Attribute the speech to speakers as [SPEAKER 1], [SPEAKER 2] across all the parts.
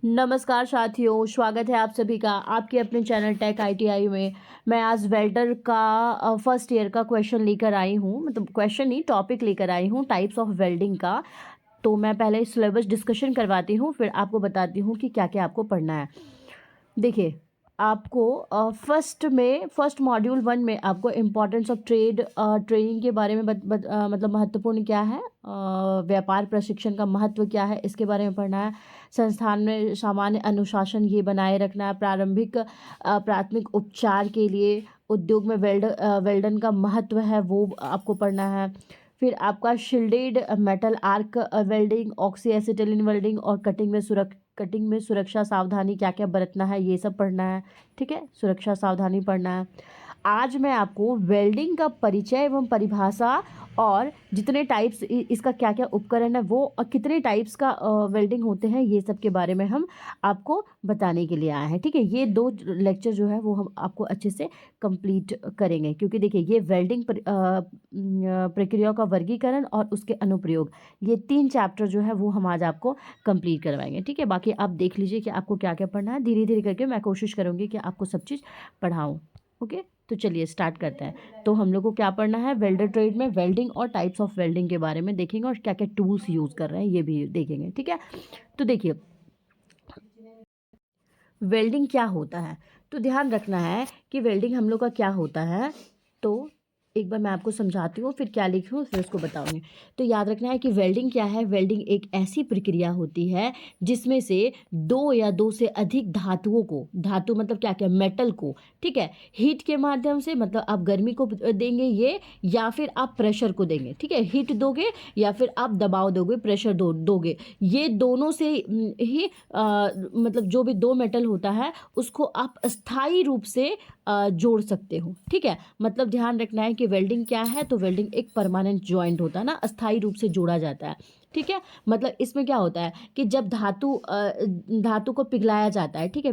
[SPEAKER 1] नमस्कार साथियों, स्वागत है आप सभी का आपके अपने चैनल टेक आईटीआई में। मैं आज वेल्डर का फर्स्ट ईयर का क्वेश्चन लेकर आई हूँ, मतलब क्वेश्चन नहीं, टॉपिक लेकर आई हूँ टाइप्स ऑफ वेल्डिंग का। तो मैं पहले सिलेबस डिस्कशन करवाती हूँ, फिर आपको बताती हूँ कि क्या क्या आपको पढ़ना है। देखिए, आपको फर्स्ट मॉड्यूल 1 में आपको इम्पोर्टेंस ऑफ ट्रेनिंग के बारे में मतलब महत्वपूर्ण क्या है, व्यापार प्रशिक्षण का महत्व क्या है, इसके बारे में पढ़ना है। संस्थान में सामान्य अनुशासन ये बनाए रखना है। प्राथमिक उपचार के लिए उद्योग में वेल्डन का महत्व है, वो आपको पढ़ना है। फिर आपका shielded metal arc welding, oxy acetylene welding और कटिंग में सुरक्षा सावधानी क्या क्या बरतना है, ये सब पढ़ना है। ठीक है, सुरक्षा सावधानी पढ़ना है। आज मैं आपको वेल्डिंग का परिचय एवं परिभाषा और जितने टाइप्स इसका क्या क्या उपकरण है वो और कितने टाइप्स का वेल्डिंग होते हैं, ये सब के बारे में हम आपको बताने के लिए आए हैं। ठीक है, ये 2 लेक्चर जो है वो हम आपको अच्छे से कंप्लीट करेंगे, क्योंकि देखिए ये वेल्डिंग प्रक्रिया का वर्गीकरण और उसके अनुप्रयोग, ये 3 चैप्टर जो है वो हम आज आपको कंप्लीट करवाएंगे। ठीक है, बाकी आप देख लीजिए कि आपको क्या क्या पढ़ना है। धीरे धीरे करके मैं कोशिश करूँगी कि आपको सब चीज़ पढ़ाऊँ। ओके, तो चलिए स्टार्ट करते हैं। तो हम लोग को क्या पढ़ना है, वेल्डर ट्रेड में वेल्डिंग और टाइप्स ऑफ वेल्डिंग के बारे में देखेंगे और क्या क्या टूल्स यूज़ कर रहे हैं ये भी देखेंगे। ठीक है, तो देखिए वेल्डिंग क्या होता है। तो ध्यान रखना है कि वेल्डिंग हम लोग का क्या होता है। तो एक बार मैं आपको समझाती हूँ, फिर क्या लिखी हूँ फिर उसको बताऊँगी। तो याद रखना है कि वेल्डिंग क्या है। वेल्डिंग एक ऐसी प्रक्रिया होती है जिसमें से 2 या 2 से अधिक धातुओं को, धातु मतलब क्या क्या, मेटल को, ठीक है, हीट के माध्यम से, मतलब आप गर्मी को देंगे ये, या फिर आप प्रेशर को देंगे। ठीक है, हीट दोगे या फिर आप दबाव दोगे, प्रेशर दोगे, ये दोनों से ही मतलब जो भी 2 मेटल होता है उसको आप स्थायी रूप से जोड़ सकते हो। ठीक है, मतलब ध्यान रखना है कि वेल्डिंग क्या है। तो वेल्डिंग एक परमानेंट जॉइंट होता है ना, अस्थायी रूप से जोड़ा जाता है। ठीक है, मतलब इसमें क्या होता है कि जब धातु को पिघलाया जाता है, ठीक है,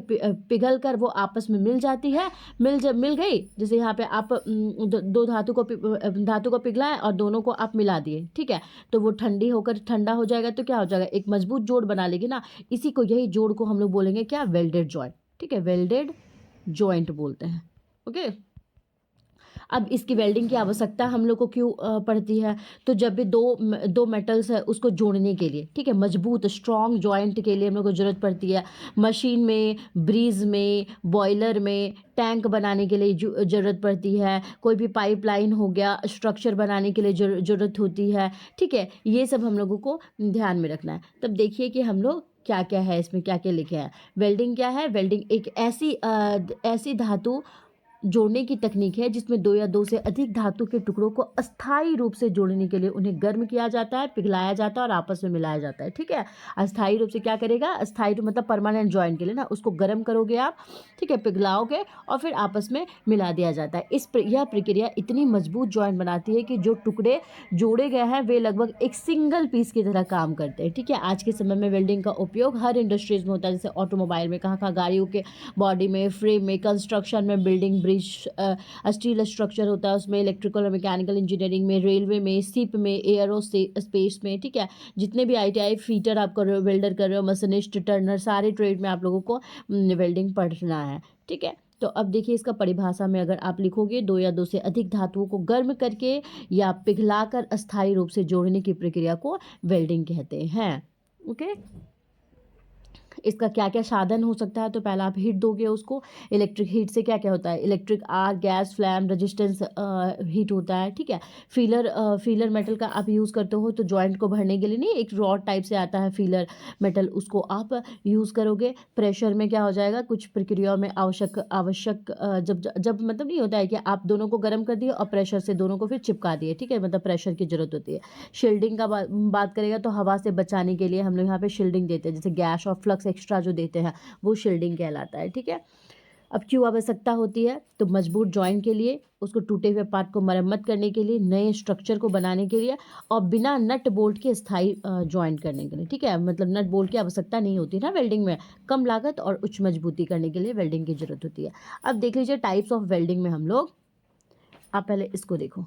[SPEAKER 1] पिघल कर वो आपस में मिल जाती है। मिल गई, जैसे यहाँ पे आप दो धातु को पिघलाए और दोनों को आप मिला दिए। ठीक है, तो वो ठंडा हो जाएगा तो क्या हो जाएगा, एक मजबूत जोड़ बना लेगी ना। इसी को, यही जोड़ को हम लोग बोलेंगे क्या, वेल्डेड जॉइंट। ठीक है, वेल्डेड जॉइंट बोलते हैं। ओके, अब इसकी वेल्डिंग की आवश्यकता हम लोग को क्यों पड़ती है। तो जब भी दो मेटल्स है उसको जोड़ने के लिए, ठीक है, मजबूत स्ट्रॉन्ग जॉइंट के लिए हम लोग को ज़रूरत पड़ती है। मशीन में, ब्रिज में, बॉयलर में, टैंक बनाने के लिए ज़रूरत पड़ती है। कोई भी पाइपलाइन हो गया, स्ट्रक्चर बनाने के लिए ज़रूरत होती है। ठीक है, ये सब हम लोगों को ध्यान में रखना है। तब देखिए कि हम लोग क्या क्या है, इसमें क्या क्या लिखे हैं। वेल्डिंग क्या है, वेल्डिंग एक ऐसी धातु जोड़ने की तकनीक है जिसमें 2 या 2 से अधिक धातु के टुकड़ों को अस्थायी रूप से जोड़ने के लिए उन्हें गर्म किया जाता है, पिघलाया जाता है और आपस में मिलाया जाता है। ठीक है, अस्थायी रूप से क्या करेगा, अस्थायी रूप मतलब परमानेंट जॉइंट के लिए ना, उसको गर्म करोगे आप, ठीक है, पिघलाओगे और फिर आपस में मिला दिया जाता है। यह प्रक्रिया इतनी मजबूत जॉइंट बनाती है कि जो टुकड़े जोड़े गए हैं वे लगभग एक सिंगल पीस की तरह काम करते हैं। ठीक है, आज के समय में वेल्डिंग का उपयोग हर इंडस्ट्रीज में होता है, जैसे ऑटोमोबाइल में, कहाँ गाड़ियों के बॉडी में, फ्रेम में, कंस्ट्रक्शन में, बिल्डिंग, ब्रिज, स्टील स्ट्रक्चर होता है उसमें, इलेक्ट्रिकल और मैकेनिकल इंजीनियरिंग में, रेलवे में, शिप में, एयरो स्पेस में। ठीक है, जितने भी आईटीआई फीटर आप कर रहे हो, वेल्डर कर रहे हो, मशीनिस्ट, टर्नर, सारे ट्रेड में आप लोगों को वेल्डिंग पढ़ना है। ठीक है, तो अब देखिए इसका परिभाषा में अगर आप लिखोगे, 2 या 2 से अधिक धातुओं को गर्म करके या पिघलाकर अस्थायी रूप से जोड़ने की प्रक्रिया को वेल्डिंग कहते हैं। ओके, इसका क्या क्या साधन हो सकता है। तो पहला आप हीट दोगे उसको। इलेक्ट्रिक हीट से क्या क्या होता है, electric arc, gas, flame, resistance heat होता है। ठीक है, फीलर मेटल का आप यूज़ करते हो तो जॉइंट को भरने के लिए नहीं, एक रॉड टाइप से आता है फीलर मेटल, उसको आप यूज़ करोगे। प्रेशर में क्या हो जाएगा, कुछ प्रक्रियाओं में आवश्यक जब जब मतलब नहीं होता है कि आप दोनों को गर्म कर दिए और प्रेशर से दोनों को फिर चिपका दिए। ठीक है, मतलब प्रेशर की जरूरत होती है। शील्डिंग का बात करेगा तो हवा से बचाने के लिए हम लोग यहाँ पे शील्डिंग देते हैं, जैसे गैस और फ्लक्स एक्स्ट्रा जो देते हैं वो शील्डिंग कहलाता है। ठीक है, अब क्यों आवश्यकता होती है, तो मजबूत जॉइंट के लिए, उसको टूटे हुए पार्ट को मरम्मत करने के लिए, नए स्ट्रक्चर को बनाने के लिए और बिना नट बोल्ट के स्थायी जॉइंट करने के लिए। ठीक है, मतलब नट बोल्ट की आवश्यकता नहीं होती ना वेल्डिंग में, कम लागत और उच्च मजबूती करने के लिए वेल्डिंग की जरूरत होती है। अब देख लीजिए टाइप्स ऑफ वेल्डिंग में हम लोग, आप पहले इसको देखो,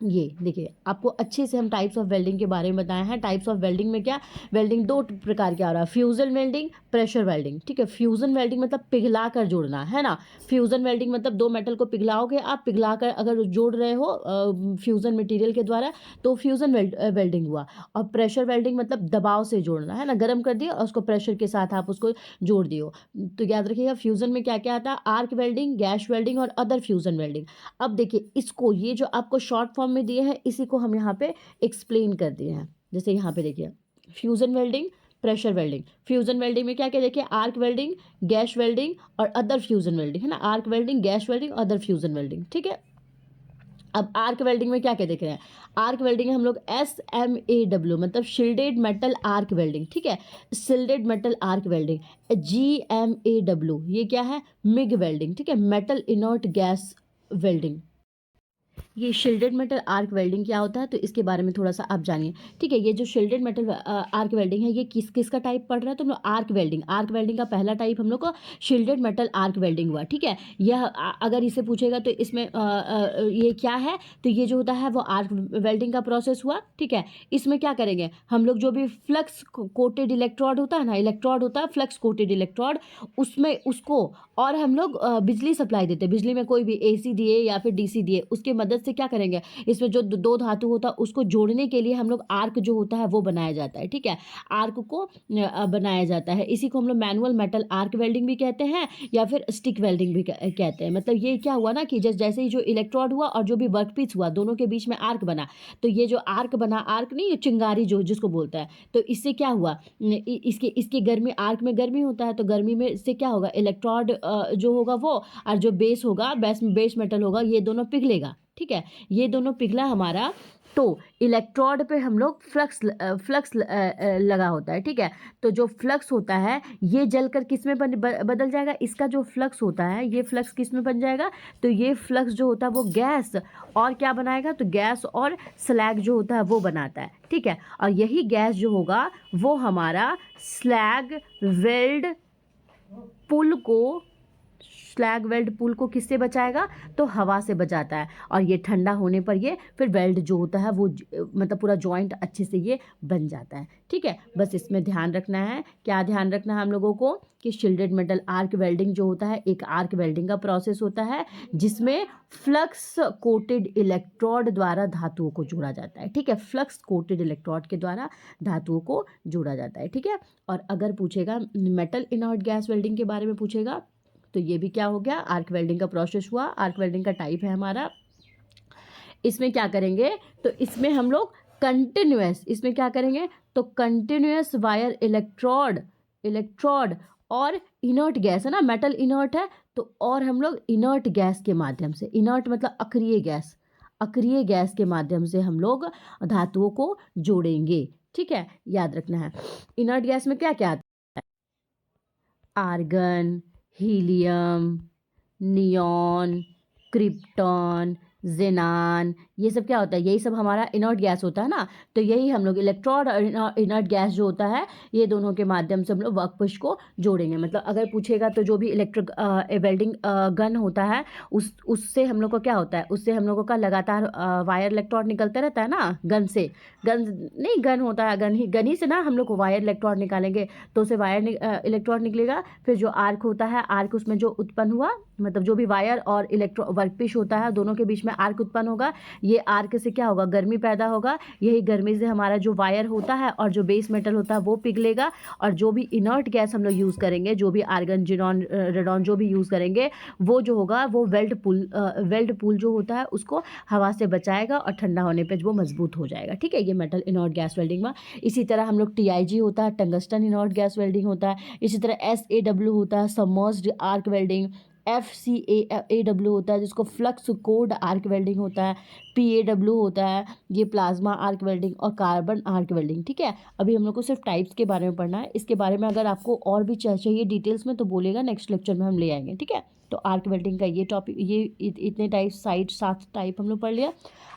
[SPEAKER 1] ये देखिए, आपको अच्छे से हम टाइप्स ऑफ वेल्डिंग के बारे में बताए हैं। टाइप्स ऑफ वेल्डिंग में क्या, वेल्डिंग दो प्रकार के आ रहा है, फ्यूजन वेल्डिंग, प्रेशर वेल्डिंग। ठीक है, फ्यूजन वेल्डिंग मतलब पिघला कर जोड़ना, है ना। फ्यूजन वेल्डिंग मतलब दो मेटल को पिघलाओगे आप, पिघला कर अगर जोड़ रहे हो फ्यूजन मटेरियल के द्वारा, तो फ्यूजन वेल्डिंग हुआ। और प्रेशर वेल्डिंग मतलब दबाव से जोड़ना, है ना, गर्म कर दिया और उसको प्रेशर के साथ आप उसको जोड़ दियो। तो याद रखिएगा, फ्यूजन में क्या क्या आता है, आर्क वेल्डिंग, गैस वेल्डिंग और अदर फ्यूजन वेल्डिंग। अब देखिए, इसको ये जो आपको शॉर्ट फॉर्म में दिए हैं, इसी को हम यहाँ पे एक्सप्लेन कर दिए हैं। जैसे यहाँ पे देखिए, fusion welding, pressure welding. Fusion welding में क्या क्या देखिए, आर्क वेल्डिंग, गैस वेल्डिंग और अदर फ्यूजन वेल्डिंग, है ना। Arc welding, gas welding, other fusion welding. ठीक है, अब आर्क वेल्डिंग में क्या क्या देख रहे हैं, आर्क वेल्डिंग हम लोग SMAW मतलब शिल्डेड मेटल आर्क वेल्डिंग। ठीक है, शिल्डेड मेटल आर्क वेल्डिंग। GMAW ये क्या है, मिग वेल्डिंग। ठीक है, मेटल इनर्ट गैस वेल्डिंग। ये शिल्डेड मेटल आर्क वेल्डिंग क्या होता है, तो इसके बारे में थोड़ा सा आप जानिए। ठीक है, ये जो शिल्डेड मेटल आर्क वेल्डिंग है, ये किसका टाइप पड़ रहा है, तो हम लोग आर्क वेल्डिंग, आर्क वेल्डिंग का पहला टाइप हम लोग को शिल्डेड मेटल आर्क वेल्डिंग हुआ। ठीक है, यह अगर इसे पूछेगा तो इसमें ये क्या है, तो ये जो होता है वो आर्क वेल्डिंग का प्रोसेस हुआ। ठीक है, इसमें क्या करेंगे हम लोग, जो भी फ्लक्स कोटेड इलेक्ट्रोड होता है ना, इलेक्ट्रोड होता है फ्लक्स कोटेड इलेक्ट्रोड, उसमें उसको, और हम लोग बिजली सप्लाई देते हैं, बिजली में कोई भी AC दिए या फिर DC दिए, उसके मदद से क्या करेंगे, इसमें जो दो धातु होता है उसको जोड़ने के लिए हम लोग आर्क जो होता है वो बनाया जाता है। ठीक है, आर्क को बनाया जाता है, इसी को हम लोग मैनुअल मेटल आर्क वेल्डिंग भी कहते हैं या फिर स्टिक वेल्डिंग भी कहते हैं। मतलब ये क्या हुआ ना कि जैसे ही जो इलेक्ट्रोड हुआ और जो भी वर्कपीस हुआ, दोनों के बीच में आर्क बना, तो ये जो आर्क बना, आर्क नहीं, ये चिंगारी जो जिसको बोलता है, तो इससे क्या हुआ, इसके इसकी गर्मी, आर्क में गर्मी होता है, तो गर्मी में से क्या होगा, इलेक्ट्रोड जो होगा वो, और जो बेस होगा, बेस मेटल होगा, ये दोनों पिघलेगा। ठीक है, ये दोनों पिघला हमारा, तो इलेक्ट्रोड पे हम लोग फ्लक्स लगा होता है। ठीक है, तो जो फ्लक्स होता है ये जलकर किस में बदल जाएगा, इसका जो फ्लक्स होता है ये फ्लक्स किस में बन जाएगा, तो ये फ्लक्स जो होता है वो गैस और क्या बनाएगा, तो गैस और स्लैग जो होता है वो बनाता है। ठीक है, और यही गैस जो होगा वो हमारा स्लैग वेल्ड पुल को, स्लैग वेल्ड पुल को किससे बचाएगा, तो हवा से बचाता है। और ये ठंडा होने पर ये फिर वेल्ड जो होता है वो मतलब पूरा जॉइंट अच्छे से ये बन जाता है। ठीक है, बस इसमें ध्यान रखना है, क्या ध्यान रखना है हम लोगों को, कि शिल्डेड मेटल आर्क वेल्डिंग जो होता है एक आर्क वेल्डिंग का प्रोसेस होता है, जिसमें फ्लक्स कोटेड इलेक्ट्रोड द्वारा धातुओं को जोड़ा जाता है। ठीक है, फ्लक्स कोटेड इलेक्ट्रोड के द्वारा धातुओं को जोड़ा जाता है। ठीक है, और अगर पूछेगा मेटल इनर्ट गैस वेल्डिंग के बारे में पूछेगा, तो ये भी क्या हो गया, आर्क वेल्डिंग का प्रोसेस हुआ, आर्क वेल्डिंग का टाइप है हमारा। इसमें क्या करेंगे, तो इसमें हम लोग कंटिन्यूअस, इसमें क्या करेंगे, तो कंटिन्यूअस वायर इलेक्ट्रोड और इनर्ट गैस, है ना, मेटल इनर्ट है, तो और हम लोग इनर्ट गैस के माध्यम से, इनर्ट मतलब अक्रिय गैस के माध्यम से हम लोग धातुओं को जोड़ेंगे। ठीक है, याद रखना है, इनर्ट गैस में क्या क्या आता है, आर्गन, हीलियम, नियॉन, क्रिप्टॉन, जेनान, ये सब क्या होता है, यही सब हमारा इनर्ट गैस होता है ना। तो यही हम लोग इलेक्ट्रोड और इनर्ट गैस जो होता है, ये दोनों के माध्यम से हम लोग वर्कपीस को जोड़ेंगे। मतलब अगर पूछेगा तो जो भी इलेक्ट्रिक वेल्डिंग गन होता है, उससे हम लोग को क्या होता है, उससे हम लोगों का लगातार वायर इलेक्ट्रोड निकलता रहता है ना, गन से, गन होता है, गन ही से ना हम लोग को वायर इलेक्ट्रोड निकालेंगे, तो उसे वायर इलेक्ट्रोड निकलेगा। फिर जो आर्क होता है, आर्क उसमें जो उत्पन्न हुआ, मतलब जो भी वायर और इलेक्ट्रो वर्कपीस होता है दोनों के बीच में आर्क उत्पन्न होगा, ये आर्क से क्या होगा, गर्मी पैदा होगा, यही गर्मी से हमारा जो वायर होता है और जो बेस मेटल होता है वो पिघलेगा, और जो भी इनर्ट गैस हम लोग यूज़ करेंगे, जो भी आर्गन, जिनॉन, रेडॉन जो भी यूज़ करेंगे, वो जो होगा वो वेल्ड पुल जो होता है उसको हवा से बचाएगा और ठंडा होने पर वो मजबूत हो जाएगा। ठीक है, ये मेटल इनर्ट गैस वेल्डिंग में। इसी तरह हम लोग TIG होता है, टंगस्टन इनर्ट गैस वेल्डिंग होता है। इसी तरह SAW होता है, सबमर्ज्ड आर्क वेल्डिंग। FCAW होता है जिसको फ्लक्स कोड आर्क वेल्डिंग होता है। PAW होता है, ये प्लाज्मा आर्क वेल्डिंग और कार्बन आर्क वेल्डिंग। ठीक है, अभी हम लोग को सिर्फ टाइप्स के बारे में पढ़ना है, इसके बारे में अगर आपको और भी चाहिए डिटेल्स में तो बोलेगा, नेक्स्ट लेक्चर में हम ले आएंगे। ठीक है, तो आर्क वेल्डिंग का ये टॉपिक, ये इतने टाइप, 7 टाइप हम लोग पढ़ लिया।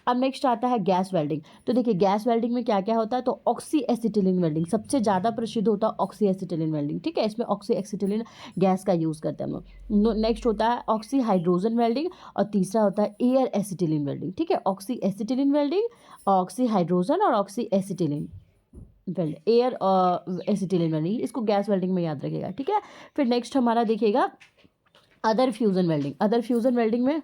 [SPEAKER 1] अब नेक्स्ट आता है गैस वेल्डिंग। तो देखिए गैस वेल्डिंग में क्या क्या होता है, तो ऑक्सी एसिटिलीन वेल्डिंग सबसे ज़्यादा प्रसिद्ध होता है, ऑक्सी एसिटिलीन वेल्डिंग, ठीक है। इसमें ऑक्सी एसिटिलीन गैस का यूज़ करते हैं हम लोग। नेक्स्ट होता है ऑक्सी हाइड्रोजन वेल्डिंग, और तीसरा होता है एयर एसिटिलीन वेल्डिंग, ठीक है। Oxy acetylene welding, oxy hydrogen और oxy acetylene weld, air acetylene welding, इसको गैस वेल्डिंग में याद रखिएगा, ठीक है। फिर नेक्स्ट हमारा देखिएगा other fusion welding. Other fusion welding में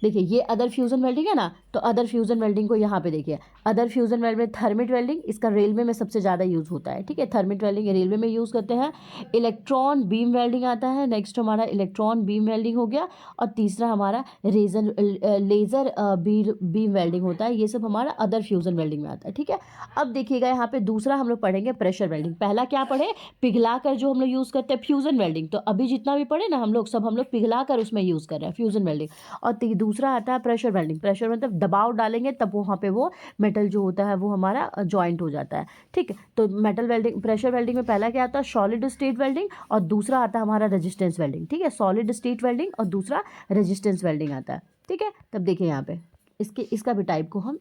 [SPEAKER 1] देखिए ये अदर फ्यूजन वेल्डिंग है ना, तो अदर फ्यूजन वेल्डिंग को यहाँ पे देखिए, अदर फ्यूजन वेल्डिंग में थर्मिट वेल्डिंग, इसका रेलवे में सबसे ज़्यादा यूज़ होता है, ठीक है। थर्मिट वेल्डिंग रेलवे में यूज़ करते हैं। इलेक्ट्रॉन बीम वेल्डिंग आता है, नेक्स्ट हमारा इलेक्ट्रॉन बीम वेल्डिंग हो गया, और तीसरा हमारा लेज़र बीम वेल्डिंग होता है। ये सब हमारा अदर फ्यूजन वेल्डिंग में आता है, ठीक है। अब देखिएगा यहाँ पे दूसरा हम लोग पढ़ेंगे प्रेशर वेल्डिंग। पहला क्या पढ़े, पिघला कर जो हम लोग यूज़ करते हैं फ्यूजन वेल्डिंग, तो अभी जितना भी पढ़े ना हम लोग सब हम लोग पिघला कर उसमें यूज़ कर रहे हैं फ्यूजन वेल्डिंग। और दूसरा आता है प्रेशर वेल्डिंग। प्रेशर मतलब दबाव डालेंगे तब वहाँ पे वो मेटल जो होता है वो हमारा जॉइंट हो जाता है, ठीक है। तो मेटल वेल्डिंग, प्रेशर वेल्डिंग में पहला क्या आता है, सॉलिड स्टेट वेल्डिंग, और दूसरा आता है हमारा रेजिस्टेंस वेल्डिंग, ठीक है। सॉलिड स्टेट वेल्डिंग और दूसरा रेजिस्टेंस वेल्डिंग आता है, ठीक है। तब देखिए यहाँ पे इसका भी टाइप को हम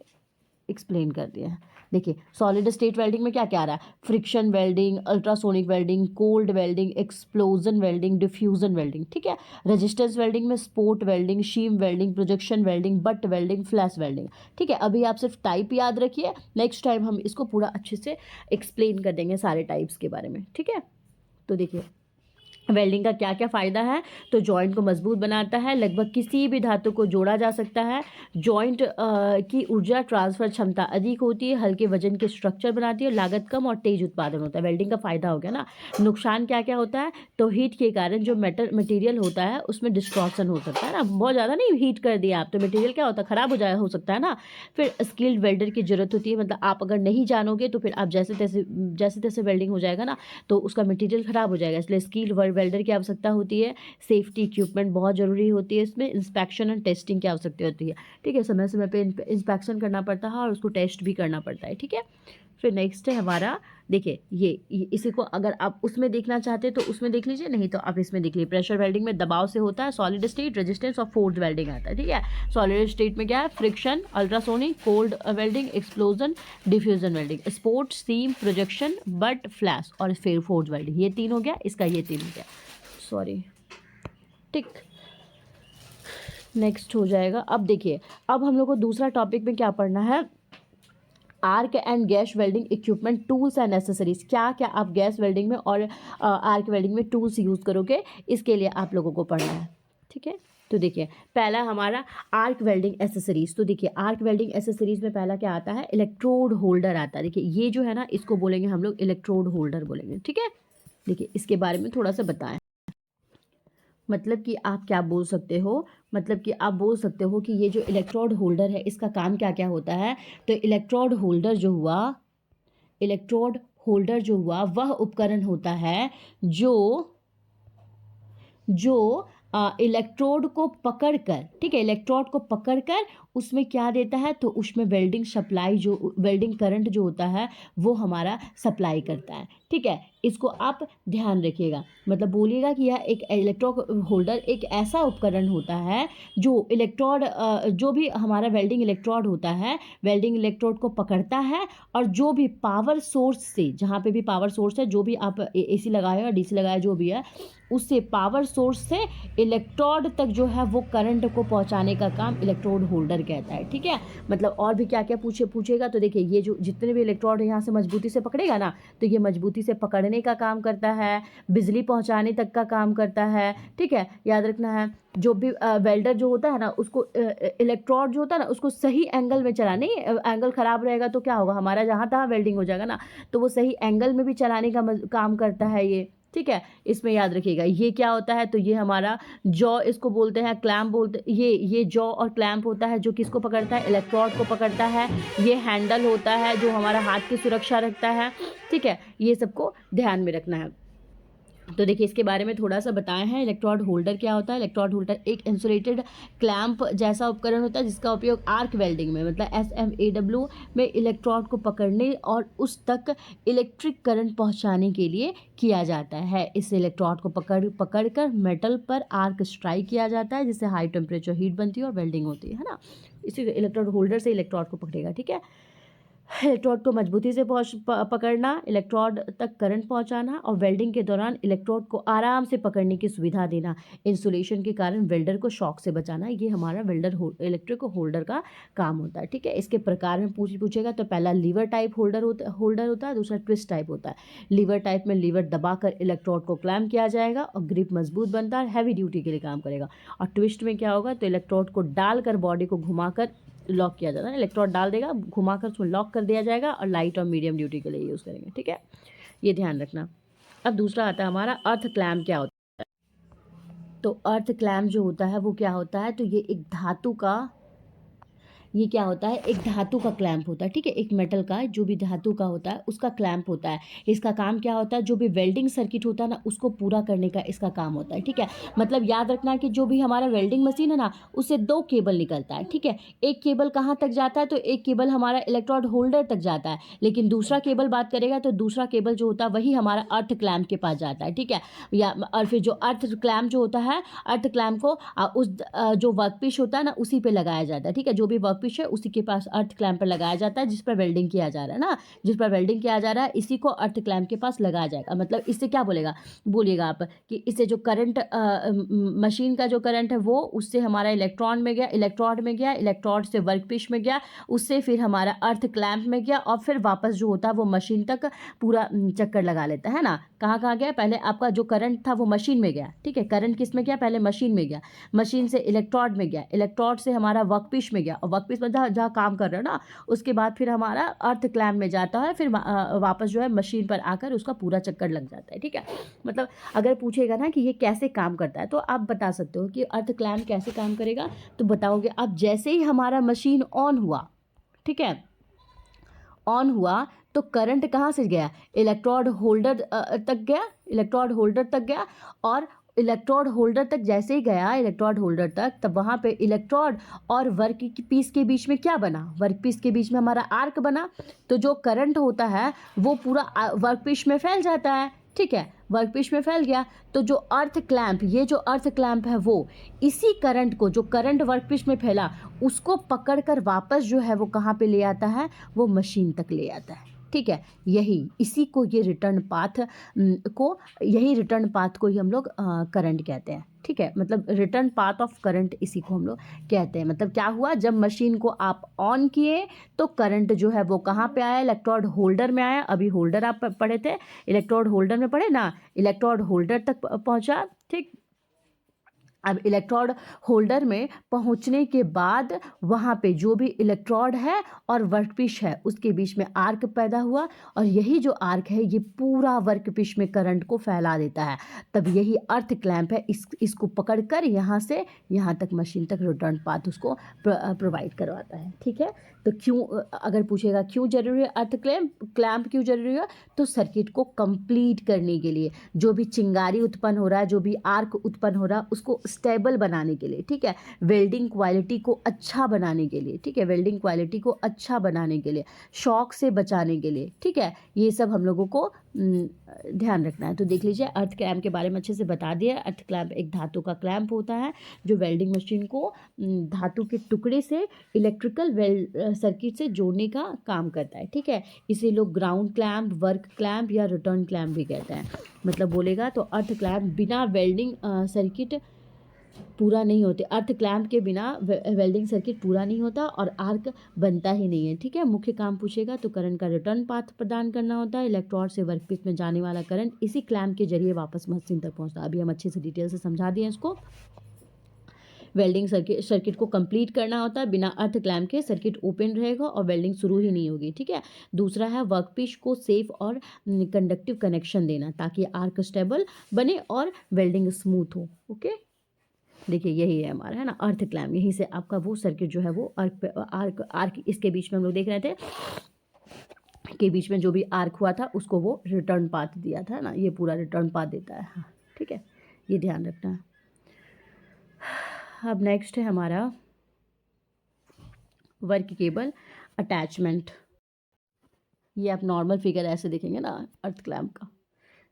[SPEAKER 1] एक्सप्लेन कर दिया है। देखिए सॉलिड स्टेट वेल्डिंग में क्या क्या आ रहा है, friction welding, ultrasonic welding, cold welding, explosion welding, diffusion welding, ठीक है। रेजिस्टेंस वेल्डिंग में spot welding, seam welding, projection welding, butt welding, flash welding, ठीक है। अभी आप सिर्फ टाइप याद रखिए, नेक्स्ट टाइम हम इसको पूरा अच्छे से एक्सप्लेन कर देंगे सारे टाइप्स के बारे में, ठीक है। तो देखिए वेल्डिंग का क्या क्या फ़ायदा है, तो जॉइंट को मजबूत बनाता है, लगभग किसी भी धातु को जोड़ा जा सकता है, जॉइंट की ऊर्जा ट्रांसफर क्षमता अधिक होती है, हल्के वजन के स्ट्रक्चर बनाती है, लागत कम और तेज उत्पादन होता है। वेल्डिंग का फ़ायदा हो गया ना। नुकसान क्या क्या होता है, तो हीट के कारण जो मटेरियल होता है उसमें डिस्ट्रॉक्शन हो सकता है ना, बहुत ज़्यादा नहीं हीट कर दिया आप तो मटेरियल क्या होता है, ख़राब हो सकता है ना। फिर स्किल्ड वेल्डर की ज़रूरत होती है, मतलब आप अगर नहीं जानोगे तो फिर आप जैसे तैसे वेल्डिंग हो जाएगा ना, तो उसका मटेरियल ख़राब हो जाएगा, इसलिए स्किल्ड वेल्डर की आवश्यकता होती है। सेफ्टी इक्विपमेंट बहुत ज़रूरी होती है, इसमें इंस्पेक्शन एंड टेस्टिंग की आवश्यकता होती है, ठीक है। समय समय पे इंस्पेक्शन करना पड़ता है और उसको टेस्ट भी करना पड़ता है, ठीक है। फिर नेक्स्ट है हमारा, देखिए ये इसी को अगर आप उसमें देखना चाहते हैं तो उसमें देख लीजिए, नहीं तो आप इसमें देख लीजिए। प्रेशर वेल्डिंग में दबाव से होता है, सॉलिड स्टेट, रेजिस्टेंस और फोर्स वेल्डिंग आता है, ठीक है। सॉलिड स्टेट में क्या है, friction, ultrasonic, cold welding, explosion, diffusion welding, spot, seam, projection, butt, flash और फिर फोर्स वेल्डिंग। ये 3 हो गया, इसका ये 3 हो गया, सॉरी, टिक। नेक्स्ट हो जाएगा। अब देखिए अब हम लोग को दूसरा टॉपिक में क्या पढ़ना है, arc and gas welding equipment, tools and accessories. क्या क्या आप गैस वेल्डिंग में और आर्क वेल्डिंग में टूल्स यूज़ करोगे, इसके लिए आप लोगों को पढ़ना है, ठीक है। तो देखिए पहला हमारा आर्क वेल्डिंग एसेसरीज। तो देखिए आर्क वेल्डिंग एसेसरीज में पहला क्या आता है, इलेक्ट्रोड होल्डर आता है। देखिए ये जो है ना, इसको बोलेंगे हम लोग इलेक्ट्रोड होल्डर बोलेंगे, ठीक है। देखिए इसके बारे में थोड़ा सा बताएं, मतलब कि आप क्या बोल सकते हो, मतलब कि आप बोल सकते हो कि ये जो इलेक्ट्रोड होल्डर है इसका काम क्या क्या होता है। तो इलेक्ट्रोड होल्डर जो हुआ वह उपकरण होता है जो इलेक्ट्रोड को पकड़कर, ठीक है, इलेक्ट्रोड को पकड़कर उसमें क्या देता है, तो उसमें वेल्डिंग सप्लाई, जो वेल्डिंग करंट जो होता है वो हमारा सप्लाई करता है, ठीक है। इसको आप ध्यान रखिएगा, मतलब बोलिएगा कि यह एक इलेक्ट्रोड होल्डर एक ऐसा उपकरण होता है जो इलेक्ट्रोड, जो भी हमारा वेल्डिंग इलेक्ट्रोड होता है, वेल्डिंग इलेक्ट्रोड को पकड़ता है, और जो भी पावर सोर्स से, जहाँ पे भी पावर सोर्स है, जो भी आप AC लगाए या DC लगाए जो भी है, उससे पावर सोर्स से इलेक्ट्रोड तक जो है वो करंट को पहुंचाने का काम इलेक्ट्रोड होल्डर कहता है, ठीक है। मतलब और भी क्या क्या पूछेगा, तो देखिए ये जो जितने भी इलेक्ट्रोड यहाँ से मजबूती से पकड़ेगा ना, तो ये मजबूती से पकड़ने का काम करता है, बिजली पहुंचाने तक का काम करता है, ठीक है। याद रखना है जो भी वेल्डर जो होता है ना, उसको इलेक्ट्रोड जो होता है ना उसको सही एंगल में चलाने, एंगल ख़राब रहेगा तो क्या होगा, हमारा जहाँ तहाँ वेल्डिंग हो जाएगा ना, तो वो सही एंगल में भी चलाने का काम करता है ये, ठीक है। इसमें याद रखिएगा ये क्या होता है, तो ये हमारा जॉ, इसको बोलते हैं क्लैंप बोलते, ये जॉ और क्लैंप होता है जो किसको पकड़ता है, इलेक्ट्रोड को पकड़ता है। ये हैंडल होता है जो हमारा हाथ की सुरक्षा रखता है, ठीक है। ये सबको ध्यान में रखना है। तो देखिए इसके बारे में थोड़ा सा बताए हैं। इलेक्ट्रोड होल्डर क्या होता है? इलेक्ट्रोड होल्डर एक इंसुलेटेड क्लैंप जैसा उपकरण होता है जिसका उपयोग आर्क वेल्डिंग में मतलब SMAW में इलेक्ट्रोड को पकड़ने और उस तक इलेक्ट्रिक करंट पहुंचाने के लिए किया जाता है। इस इलेक्ट्रोड को पकड़कर मेटल पर आर्क स्ट्राइक किया जाता है जिससे हाई टेम्परेचर हीट बनती है और वेल्डिंग होती है ना। इसी इलेक्ट्रोड होल्डर से इलेक्ट्रोड को पकड़ेगा, ठीक है। इलेक्ट्रोड को मजबूती से पकड़ना, इलेक्ट्रोड तक करंट पहुंचाना और वेल्डिंग के दौरान इलेक्ट्रोड को आराम से पकड़ने की सुविधा देना। इंसुलेशन के कारण वेल्डर को शॉक से बचाना, ये हमारा इलेक्ट्रिक होल्डर का काम होता है, ठीक है। इसके प्रकार में पूछेगा तो पहला लीवर टाइप होल्डर होता है, दूसरा ट्विस्ट टाइप होता है। लीवर टाइप में लीवर दबाकर इलेक्ट्रोड को क्लैम्प किया जाएगा और ग्रिप मजबूत बनता है, हैवी ड्यूटी के लिए काम करेगा। और ट्विस्ट में क्या होगा तो इलेक्ट्रोड को डालकर बॉडी को घुमाकर लॉक किया जाता है। इलेक्ट्रोड डाल देगा, घुमाकर उसको लॉक कर दिया जाएगा और लाइट और मीडियम ड्यूटी के लिए यूज़ करेंगे, ठीक है, ये ध्यान रखना। अब दूसरा आता है हमारा अर्थ क्लैम्प क्या होता है। तो अर्थ क्लैम्प जो होता है वो क्या होता है, तो ये एक धातु का ये क्या होता है, एक धातु का क्लैंप होता है, ठीक है। एक मेटल का जो भी धातु का होता है उसका क्लैंप होता है। इसका काम क्या होता है, जो भी वेल्डिंग सर्किट होता है ना उसको पूरा करने का इसका काम होता है, ठीक है। मतलब याद रखना है कि जो भी हमारा वेल्डिंग मशीन है ना उससे 2 केबल निकलता है, ठीक है। एक केबल कहाँ तक जाता है, तो एक केबल हमारा इलेक्ट्रोड होल्डर तक जाता है, लेकिन दूसरा केबल बात करेगा तो दूसरा केबल जो होता है वही हमारा अर्थ क्लैंप के पास जाता है, ठीक है। या और फिर जो अर्थ क्लैंप जो होता है, अर्थ क्लैंप को उस जो वर्कपीस होता है ना उसी पे लगाया जाता है, ठीक है। जो भी वर्कपीस है उसी के पास अर्थ क्लैंप पर लगाया जाता है जिस पर वेल्डिंग किया जा रहा है ना, जिस पर वेल्डिंग किया जा रहा है इसी को अर्थ क्लैंप के पास लगाया जाएगा। मतलब इससे क्या बोलिएगा आप कि इससे जो करंट मशीन का जो करंट है वो उससे हमारा इलेक्ट्रॉड में गया, इलेक्ट्रोड से वर्कपीस में गया, उससे फिर हमारा अर्थ क्लैंप में गया और फिर वापस जो होता है वो मशीन तक पूरा चक्कर लगा लेता है ना। कहाँ गया, पहले आपका जो करंट था वो मशीन में गया, ठीक है। करंट किस में गया, पहले मशीन में गया, मशीन से इलेक्ट्रोड में गया, इलेक्ट्रोड से हमारा वर्कपीस में गया और वर्कपीस में जहाँ काम कर रहा है ना उसके बाद फिर हमारा अर्थ क्लैंप में जाता है, फिर वापस जो है मशीन पर आकर उसका पूरा चक्कर लग जाता है, ठीक है। मतलब अगर पूछेगा ना कि ये कैसे काम करता है तो आप बता सकते हो कि अर्थ क्लैंप कैसे काम करेगा, तो बताओगे आप जैसे ही हमारा मशीन ऑन हुआ, ठीक है, ऑन हुआ तो करंट कहाँ से गया, इलेक्ट्रोड होल्डर तक गया और इलेक्ट्रोड होल्डर तक जैसे ही गया इलेक्ट्रोड होल्डर तक, तब वहाँ पे इलेक्ट्रोड और वर्क पीस के बीच में क्या बना, वर्क पीस के बीच में हमारा आर्क बना। तो जो करंट होता है वो पूरा वर्क पीस में फैल जाता है, ठीक है, वर्क पीस में फैल गया। तो जो अर्थ क्लैंप, ये जो अर्थ क्लैंप है वो इसी करंट को, जो करंट वर्क पीस में फैला उसको पकड़कर वापस जो है वो कहाँ पे ले आता है, वो मशीन तक ले आता है, ठीक है। इसी को ये रिटर्न पाथ को ही हम लोग करंट कहते हैं, ठीक है। मतलब रिटर्न पाथ ऑफ करंट इसी को हम लोग कहते हैं। मतलब क्या हुआ, जब मशीन को आप ऑन किए तो करंट जो है वो कहाँ पे आया, इलेक्ट्रोड होल्डर में आया। अभी होल्डर आप पढ़े थे, इलेक्ट्रोड होल्डर में पढ़े ना, इलेक्ट्रोड होल्डर तक पहुँचा, ठीक। अब इलेक्ट्रोड होल्डर में पहुंचने के बाद वहाँ पे जो भी इलेक्ट्रोड है और वर्कपीस है उसके बीच में आर्क पैदा हुआ और यही जो आर्क है ये पूरा वर्कपीस में करंट को फैला देता है। तब यही अर्थ क्लैंप है, इसको पकड़कर यहाँ से यहाँ तक मशीन तक रिटर्न पाथ उसको प्रोवाइड करवाता है, ठीक है। तो क्यों, अगर पूछेगा क्यों जरूरी है अर्थ क्लैंप क्यों जरूरी है, तो सर्किट को कंप्लीट करने के लिए, जो भी चिंगारी उत्पन्न हो रहा है, जो भी आर्क उत्पन्न हो रहा है उसको स्टेबल बनाने के लिए, ठीक है, वेल्डिंग क्वालिटी को अच्छा बनाने के लिए, ठीक है, वेल्डिंग क्वालिटी को अच्छा बनाने के लिए, शॉक से बचाने के लिए, ठीक है, ये सब हम लोगों को ध्यान रखना है। तो देख लीजिए अर्थ क्लैंप के बारे में अच्छे से बता दिया। अर्थ क्लैंप एक धातु का क्लैंप होता है जो वेल्डिंग मशीन को धातु के टुकड़े से इलेक्ट्रिकल सर्किट से जोड़ने का काम करता है, ठीक है। इसे लोग ग्राउंड क्लैंप, वर्क क्लैंप या रिटर्न क्लैंप भी कहते हैं। मतलब बोलेगा तो अर्थ क्लैंप बिना वेल्डिंग सर्किट पूरा नहीं होते, अर्थ क्लैंप के बिना वेल्डिंग सर्किट पूरा नहीं होता और आर्क बनता ही नहीं है, ठीक है। मुख्य काम पूछेगा तो करंट का रिटर्न पाथ प्रदान करना होता है, इलेक्ट्रोड से वर्कपीस में जाने वाला करंट इसी क्लैंप के जरिए वापस मशीन तक पहुंचता है। अभी हम अच्छे से डिटेल से समझा दिए इसको। वेल्डिंग सर्किट को कंप्लीट करना होता है, बिना अर्थ क्लैंप के सर्किट ओपन रहेगा और वेल्डिंग शुरू ही नहीं होगी, ठीक है। दूसरा है वर्कपीस को सेफ और कंडक्टिव कनेक्शन देना ताकि आर्क स्टेबल बने और वेल्डिंग स्मूथ हो, ओके। देखिए यही है हमारा, है ना, अर्थ क्लैंप। यहीं से आपका वो सर्किट जो है वो आर्क इसके बीच में हम लोग देख रहे थे के बीच में जो भी आर्क हुआ था उसको वो रिटर्न पाथ दिया था ना, ये पूरा रिटर्न पाथ देता है। हाँ, ठीक है, ये ध्यान रखना है। अब नेक्स्ट है हमारा वर्क केबल अटैचमेंट। ये आप नॉर्मल फिगर ऐसे देखेंगे ना अर्थ क्लैम्प का,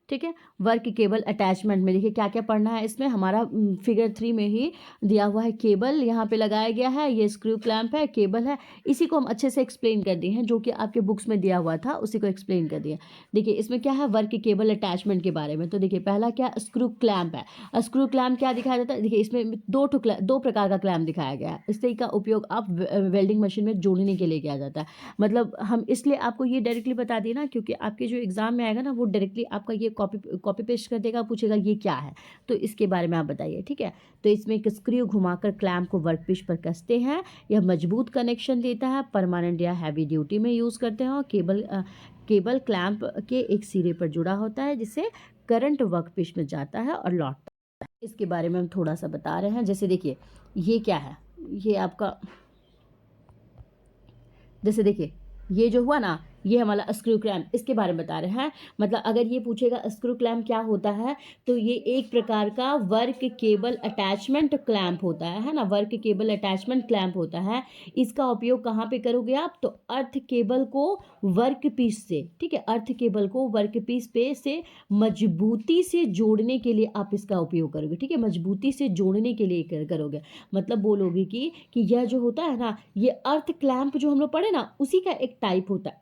[SPEAKER 1] ठीक है। वर्क केबल अटैचमेंट में देखिए क्या क्या पढ़ना है इसमें, हमारा फिगर 3 में ही दिया हुआ है। केबल यहाँ पे लगाया गया है, ये स्क्रू क्लैंप है, केबल है, इसी को हम अच्छे से एक्सप्लेन कर दिए हैं, जो कि आपके बुक्स में दिया हुआ था उसी को एक्सप्लेन कर दिया। देखिए इसमें क्या है वर्क केबल अटैचमेंट के बारे में। तो देखिए पहला क्या स्क्रू क्लैंप है। स्क्रू क्लैंप क्या दिखाया जाता है, देखिए इसमें दो प्रकार का क्लैंप दिखाया गया है। इससे का उपयोग आप वेल्डिंग मशीन में जोड़ने के लिए किया जाता है। मतलब हम इसलिए आपको ये डायरेक्टली बता दिए ना, क्योंकि आपके जो एग्जाम में आएगा ना वो डायरेक्टली आपका ये कॉपी पेस्ट कर देगा, पूछेगा ये क्या है, तो इसके बारे में आप बताइए, ठीक है। तो इसमें एक स्क्रू घुमाकर क्लैंप को वर्कपीस पर कसते हैं। यह मजबूत कनेक्शन देता है, परमानेंट या हैवी ड्यूटी में यूज़ करते हैं। और केबल क्लैंप के एक सिरे पर जुड़ा होता है जिससे करंट वर्कपीस में जाता है और लौटता है। इसके बारे में हम थोड़ा सा बता रहे हैं। जैसे देखिए ये क्या है, ये आपका जैसे देखिए ये जो हुआ ना ये हमारा स्क्रू क्लैंप, इसके बारे में बता रहे हैं। मतलब अगर ये पूछेगा स्क्रू क्लैंप क्या होता है, तो ये एक प्रकार का वर्क केबल अटैचमेंट क्लैंप होता है ना, वर्क केबल अटैचमेंट क्लैंप होता है। इसका उपयोग कहाँ पे करोगे आप, तो अर्थ केबल को वर्क पीस से, ठीक है, अर्थ केबल को वर्क पीस पे से मजबूती से जोड़ने के लिए आप इसका उपयोग करोगे, ठीक है, मजबूती से जोड़ने के लिए करोगे। मतलब बोलोगे कि यह जो होता है ना, ये अर्थ क्लैंप जो हम लोग पढ़े ना उसी का एक टाइप होता है,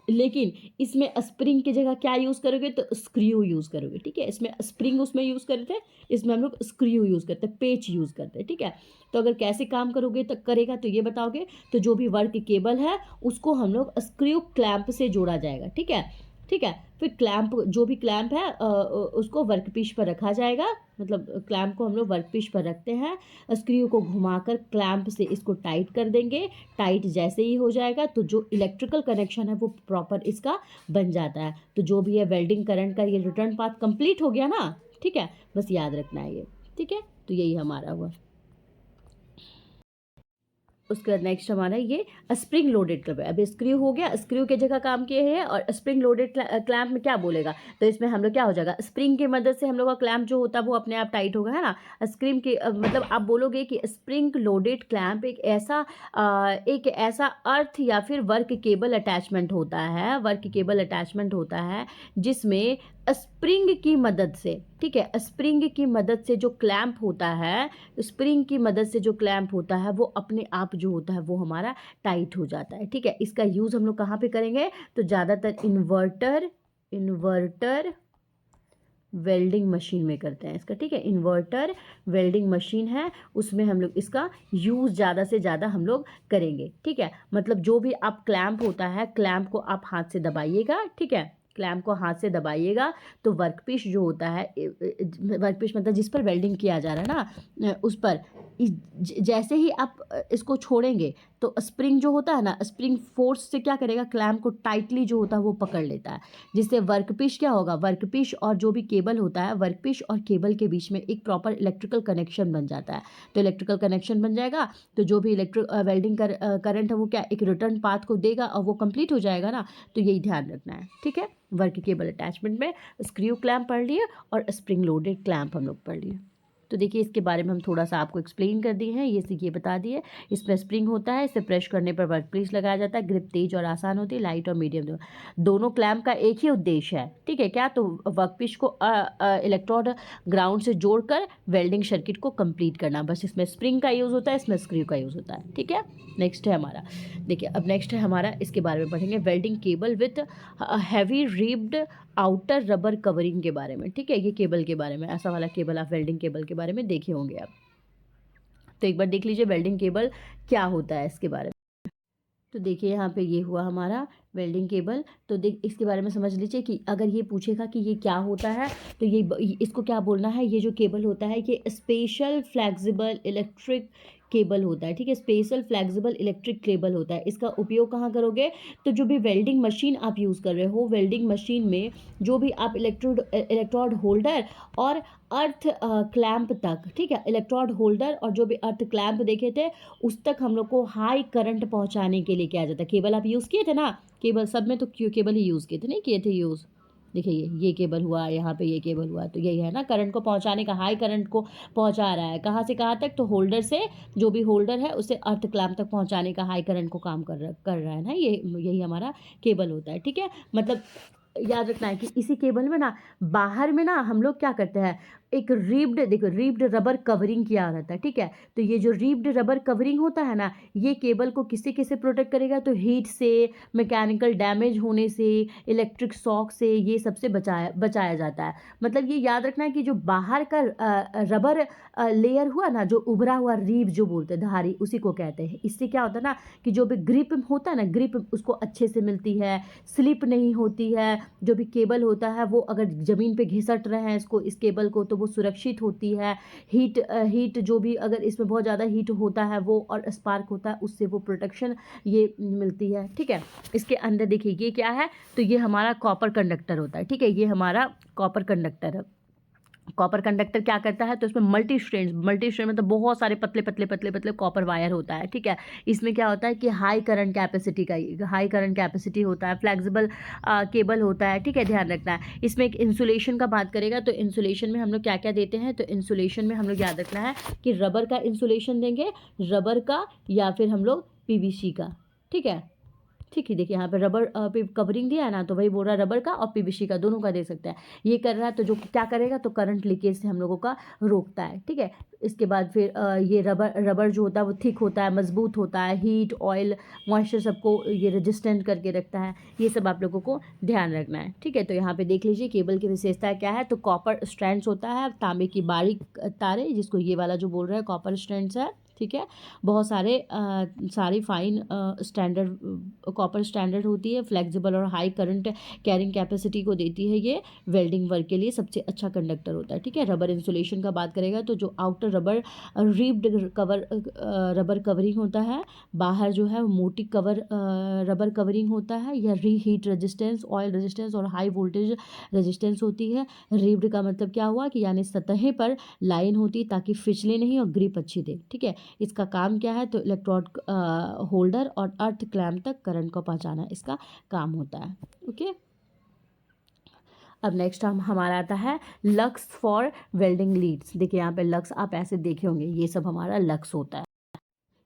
[SPEAKER 1] लेकिन इसमें स्प्रिंग की जगह क्या यूज़ करोगे, तो स्क्रू यूज़ करोगे, ठीक है। इसमें स्प्रिंग उसमें यूज़ करते हैं, इसमें हम लोग स्क्रू यूज़ करते हैं, पेच यूज़ करते हैं, ठीक है। तो अगर कैसे काम करोगे तो करेगा तो ये बताओगे। तो जो भी वर्क केबल है उसको हम लोग स्क्रू क्लैंप से जोड़ा जाएगा, ठीक है, ठीक है। फिर क्लैंप, जो भी क्लैंप है उसको वर्कपीस पर रखा जाएगा। मतलब क्लैंप को हम लोग वर्कपीस पर रखते हैं, स्क्रू को घुमाकर क्लैंप से इसको टाइट कर देंगे। टाइट जैसे ही हो जाएगा तो जो इलेक्ट्रिकल कनेक्शन है वो प्रॉपर इसका बन जाता है। तो जो भी है वेल्डिंग करंट का ये रिटर्न पाथ कंप्लीट हो गया ना, ठीक है, बस याद रखना है ये, ठीक है। तो यही हमारा हुआ। उसके बाद नेक्स्ट हमारा ये स्प्रिंग लोडेड क्लैंप है। अब स्क्रू हो गया, स्क्रू की जगह काम किए हैं, और स्प्रिंग लोडेड क्लैंप में क्या बोलेगा, तो इसमें हम लोग क्या हो जाएगा, स्प्रिंग की मदद से हम लोग का क्लैंप जो होता है वो अपने आप टाइट होगा, है ना। स्क्रीम के मतलब आप बोलोगे कि स्प्रिंग लोडेड क्लैंप एक ऐसा अर्थ या फिर वर्क केबल अटैचमेंट होता है, वर्क केबल अटैचमेंट होता है जिसमें स्प्रिंग की मदद से, ठीक है, स्प्रिंग की मदद से जो क्लैंप होता है, स्प्रिंग की मदद से जो क्लैंप होता है वो अपने आप जो होता है वो हमारा टाइट हो जाता है, ठीक है। इसका यूज़ हम लोग कहाँ पे करेंगे, तो ज़्यादातर इन्वर्टर वेल्डिंग मशीन में करते हैं इसका, ठीक है। इन्वर्टर वेल्डिंग मशीन है उसमें हम लोग इसका यूज़ ज़्यादा से ज़्यादा हम लोग करेंगे, ठीक है। मतलब जो भी आप क्लैंप होता है, क्लैंप को आप हाथ से दबाइएगा, ठीक है, क्लैंप को हाथ से दबाइएगा तो वर्कपीस जो होता है, वर्कपीस मतलब जिस पर वेल्डिंग किया जा रहा है ना उस पर जैसे ही आप इसको छोड़ेंगे तो स्प्रिंग जो होता है ना, स्प्रिंग फोर्स से क्या करेगा, क्लैंप को टाइटली जो होता है वो पकड़ लेता है, जिससे वर्कपीस क्या होगा, वर्कपीस और जो भी केबल होता है, वर्कपीस और केबल के बीच में एक प्रॉपर इलेक्ट्रिकल कनेक्शन बन जाता है। तो इलेक्ट्रिकल कनेक्शन बन जाएगा तो जो भी वेल्डिंग करंट है वो क्या एक रिटर्न पाथ को देगा और वो कंप्लीट हो जाएगा ना। तो यही ध्यान रखना है, ठीक है। वर्क केबल अटैचमेंट में स्क्रू क्लैंप पढ़ लिए और स्प्रिंग लोडेड क्लैंप हम लोग पढ़ लिए। तो देखिए इसके बारे में हम थोड़ा सा आपको एक्सप्लेन कर दिए हैं, ये बता दिए। इसमें स्प्रिंग होता है, इसे प्रेस करने पर वर्कपीस लगाया जाता है। ग्रिप तेज और आसान होती है, लाइट और मीडियम दोनों क्लैंप का एक ही उद्देश्य है, ठीक है क्या, तो वर्कपीस को इलेक्ट्रोड ग्राउंड से जोड़कर वेल्डिंग सर्किट को कंप्लीट करना। बस इसमें स्प्रिंग का यूज़ होता है, इसमें स्क्रू का यूज़ होता है, ठीक है। नेक्स्ट है हमारा, देखिए अब नेक्स्ट है हमारा, इसके बारे में पढ़ेंगे welding cable with heavy ribbed outer rubber covering के बारे में, ठीक है। ये केबल के बारे में, ऐसा वाला केबल आप वेल्डिंग केबल के बारे में देखे होंगे आप। तो एक बार देख लीजिए वेल्डिंग केबल क्या होता है इसके बारे में। तो देखिए यहाँ पे ये हुआ हमारा वेल्डिंग केबल। तो देख इसके बारे में समझ लीजिए कि अगर ये पूछेगा कि ये क्या होता है तो ये इसको क्या बोलना है, ये जो केबल होता है ये स्पेशल फ्लेक्सिबल इलेक्ट्रिक केबल होता है, ठीक है, स्पेशल फ्लेक्सिबल इलेक्ट्रिक केबल होता है। इसका उपयोग कहाँ करोगे? तो जो भी वेल्डिंग मशीन आप यूज़ कर रहे हो, वेल्डिंग मशीन में जो भी आप इलेक्ट्रोड होल्डर और अर्थ क्लैंप तक, ठीक है, इलेक्ट्रोड होल्डर और जो भी अर्थ क्लैंप देखे थे उस तक हम लोग को हाई करंट पहुंचाने के लिए किया जाता है। केबल आप यूज़ किए थे ना, केबल सब में तो केबल ही यूज़ किए थे, नहीं किए थे यूज़? देखिए ये केबल हुआ, यहाँ पे ये केबल हुआ, तो यही है ना, करंट को पहुंचाने का, हाई करंट को पहुंचा रहा है। कहाँ से कहाँ तक? तो होल्डर से, जो भी होल्डर है उसे अर्थ क्लैंप तक पहुंचाने का हाई करंट को काम कर रहा है ना, ये यही हमारा केबल होता है, ठीक है। मतलब याद रखना है कि इसी केबल में ना, बाहर में ना हम लोग क्या करते हैं, एक रीब्ड, देखो रीब्ड रबर कवरिंग किया रहता है, ठीक है। तो ये जो रीब्ड रबर कवरिंग होता है ना, ये केबल को किससे किससे प्रोटेक्ट करेगा? तो हीट से, मैकेनिकल डैमेज होने से, इलेक्ट्रिक शॉक से, ये सबसे बचाया जाता है। मतलब ये याद रखना है कि जो बाहर का रबर लेयर हुआ ना, जो उभरा हुआ रीब जो बोलते हैं, धारी, उसी को कहते हैं। इससे क्या होता है ना कि जो भी ग्रिप होता है ना, ग्रिप उसको अच्छे से मिलती है, स्लिप नहीं होती है। जो भी केबल होता है वो अगर ज़मीन पे घिसट रहे हैं इसको, इस केबल को, तो वो सुरक्षित होती है। हीट जो भी अगर इसमें बहुत ज़्यादा हीट होता है वो, और स्पार्क होता है, उससे वो प्रोटेक्शन ये मिलती है, ठीक है। इसके अंदर देखिए ये क्या है, तो ये हमारा कॉपर कंडक्टर होता है, ठीक है, ये हमारा कॉपर कंडक्टर है। कॉपर कंडक्टर क्या करता है, तो इसमें मल्टी स्ट्रेंड मतलब बहुत सारे पतले पतले पतले पतले कॉपर वायर होता है, ठीक है। इसमें क्या होता है कि हाई करंट कैपेसिटी होता है, फ्लेक्सिबल केबल होता है, ठीक है, ध्यान रखना है। इसमें एक इंसुलेशन का बात करेगा, तो इंसुलेशन में हम लोग क्या क्या देते हैं, तो इंसुलेशन में हम लोग याद रखना है कि रबर का इंसुलेशन देंगे, रबर का, या फिर हम लोग पीवीसी का, ठीक है। ठीक है, देखिए यहाँ पे रबर पे कवरिंग दिया है ना, तो वही बोल रहा है रबर का और पीवीसी का, दोनों का दे सकते हैं। ये कर रहा है तो जो क्या करेगा, तो करंट लीकेज से हम लोगों का रोकता है, ठीक है। इसके बाद फिर ये रबर जो होता है वो थिक होता है, मजबूत होता है, हीट, ऑयल, मॉइस्चर सबको ये रेजिस्टेंट करके रखता है। ये सब आप लोगों को ध्यान रखना है, ठीक है। तो यहाँ पे देख लीजिए केबल की विशेषता क्या है, तो कॉपर स्ट्रैंड्स होता है, तांबे की बारीक तारे, जिसको ये वाला जो बोल रहे हैं कॉपर स्ट्रैंड्स है, ठीक है। बहुत सारी फाइन स्टैंडर्ड कॉपर स्टैंडर्ड होती है, फ्लेक्सिबल और हाई करंट कैरिंग कैपेसिटी को देती है। ये वेल्डिंग वर्क के लिए सबसे अच्छा कंडक्टर होता है, ठीक है। रबर इंसुलेशन का बात करेगा, तो जो outer rubber ribbed cover rubber covering होता है, बाहर जो है मोटी रबर कवरिंग होता है, यह री हीट रेजिस्टेंस, ऑयल रेजिस्टेंस और हाई वोल्टेज रेजिस्टेंस होती है। रिब्ड का मतलब क्या हुआ कि यानी सतह पर लाइन होती है ताकि फिसले नहीं और ग्रिप अच्छी दे, ठीक है। इसका काम क्या है, तो इलेक्ट्रोड होल्डर और अर्थ क्लैंप तक करंट को पहुंचाना इसका काम होता है, ओके। अब नेक्स्ट हमारा आता है लक्स फॉर वेल्डिंग लीड्स। देखिए यहाँ पे लक्स आप ऐसे देखे होंगे, ये सब हमारा लक्स होता है।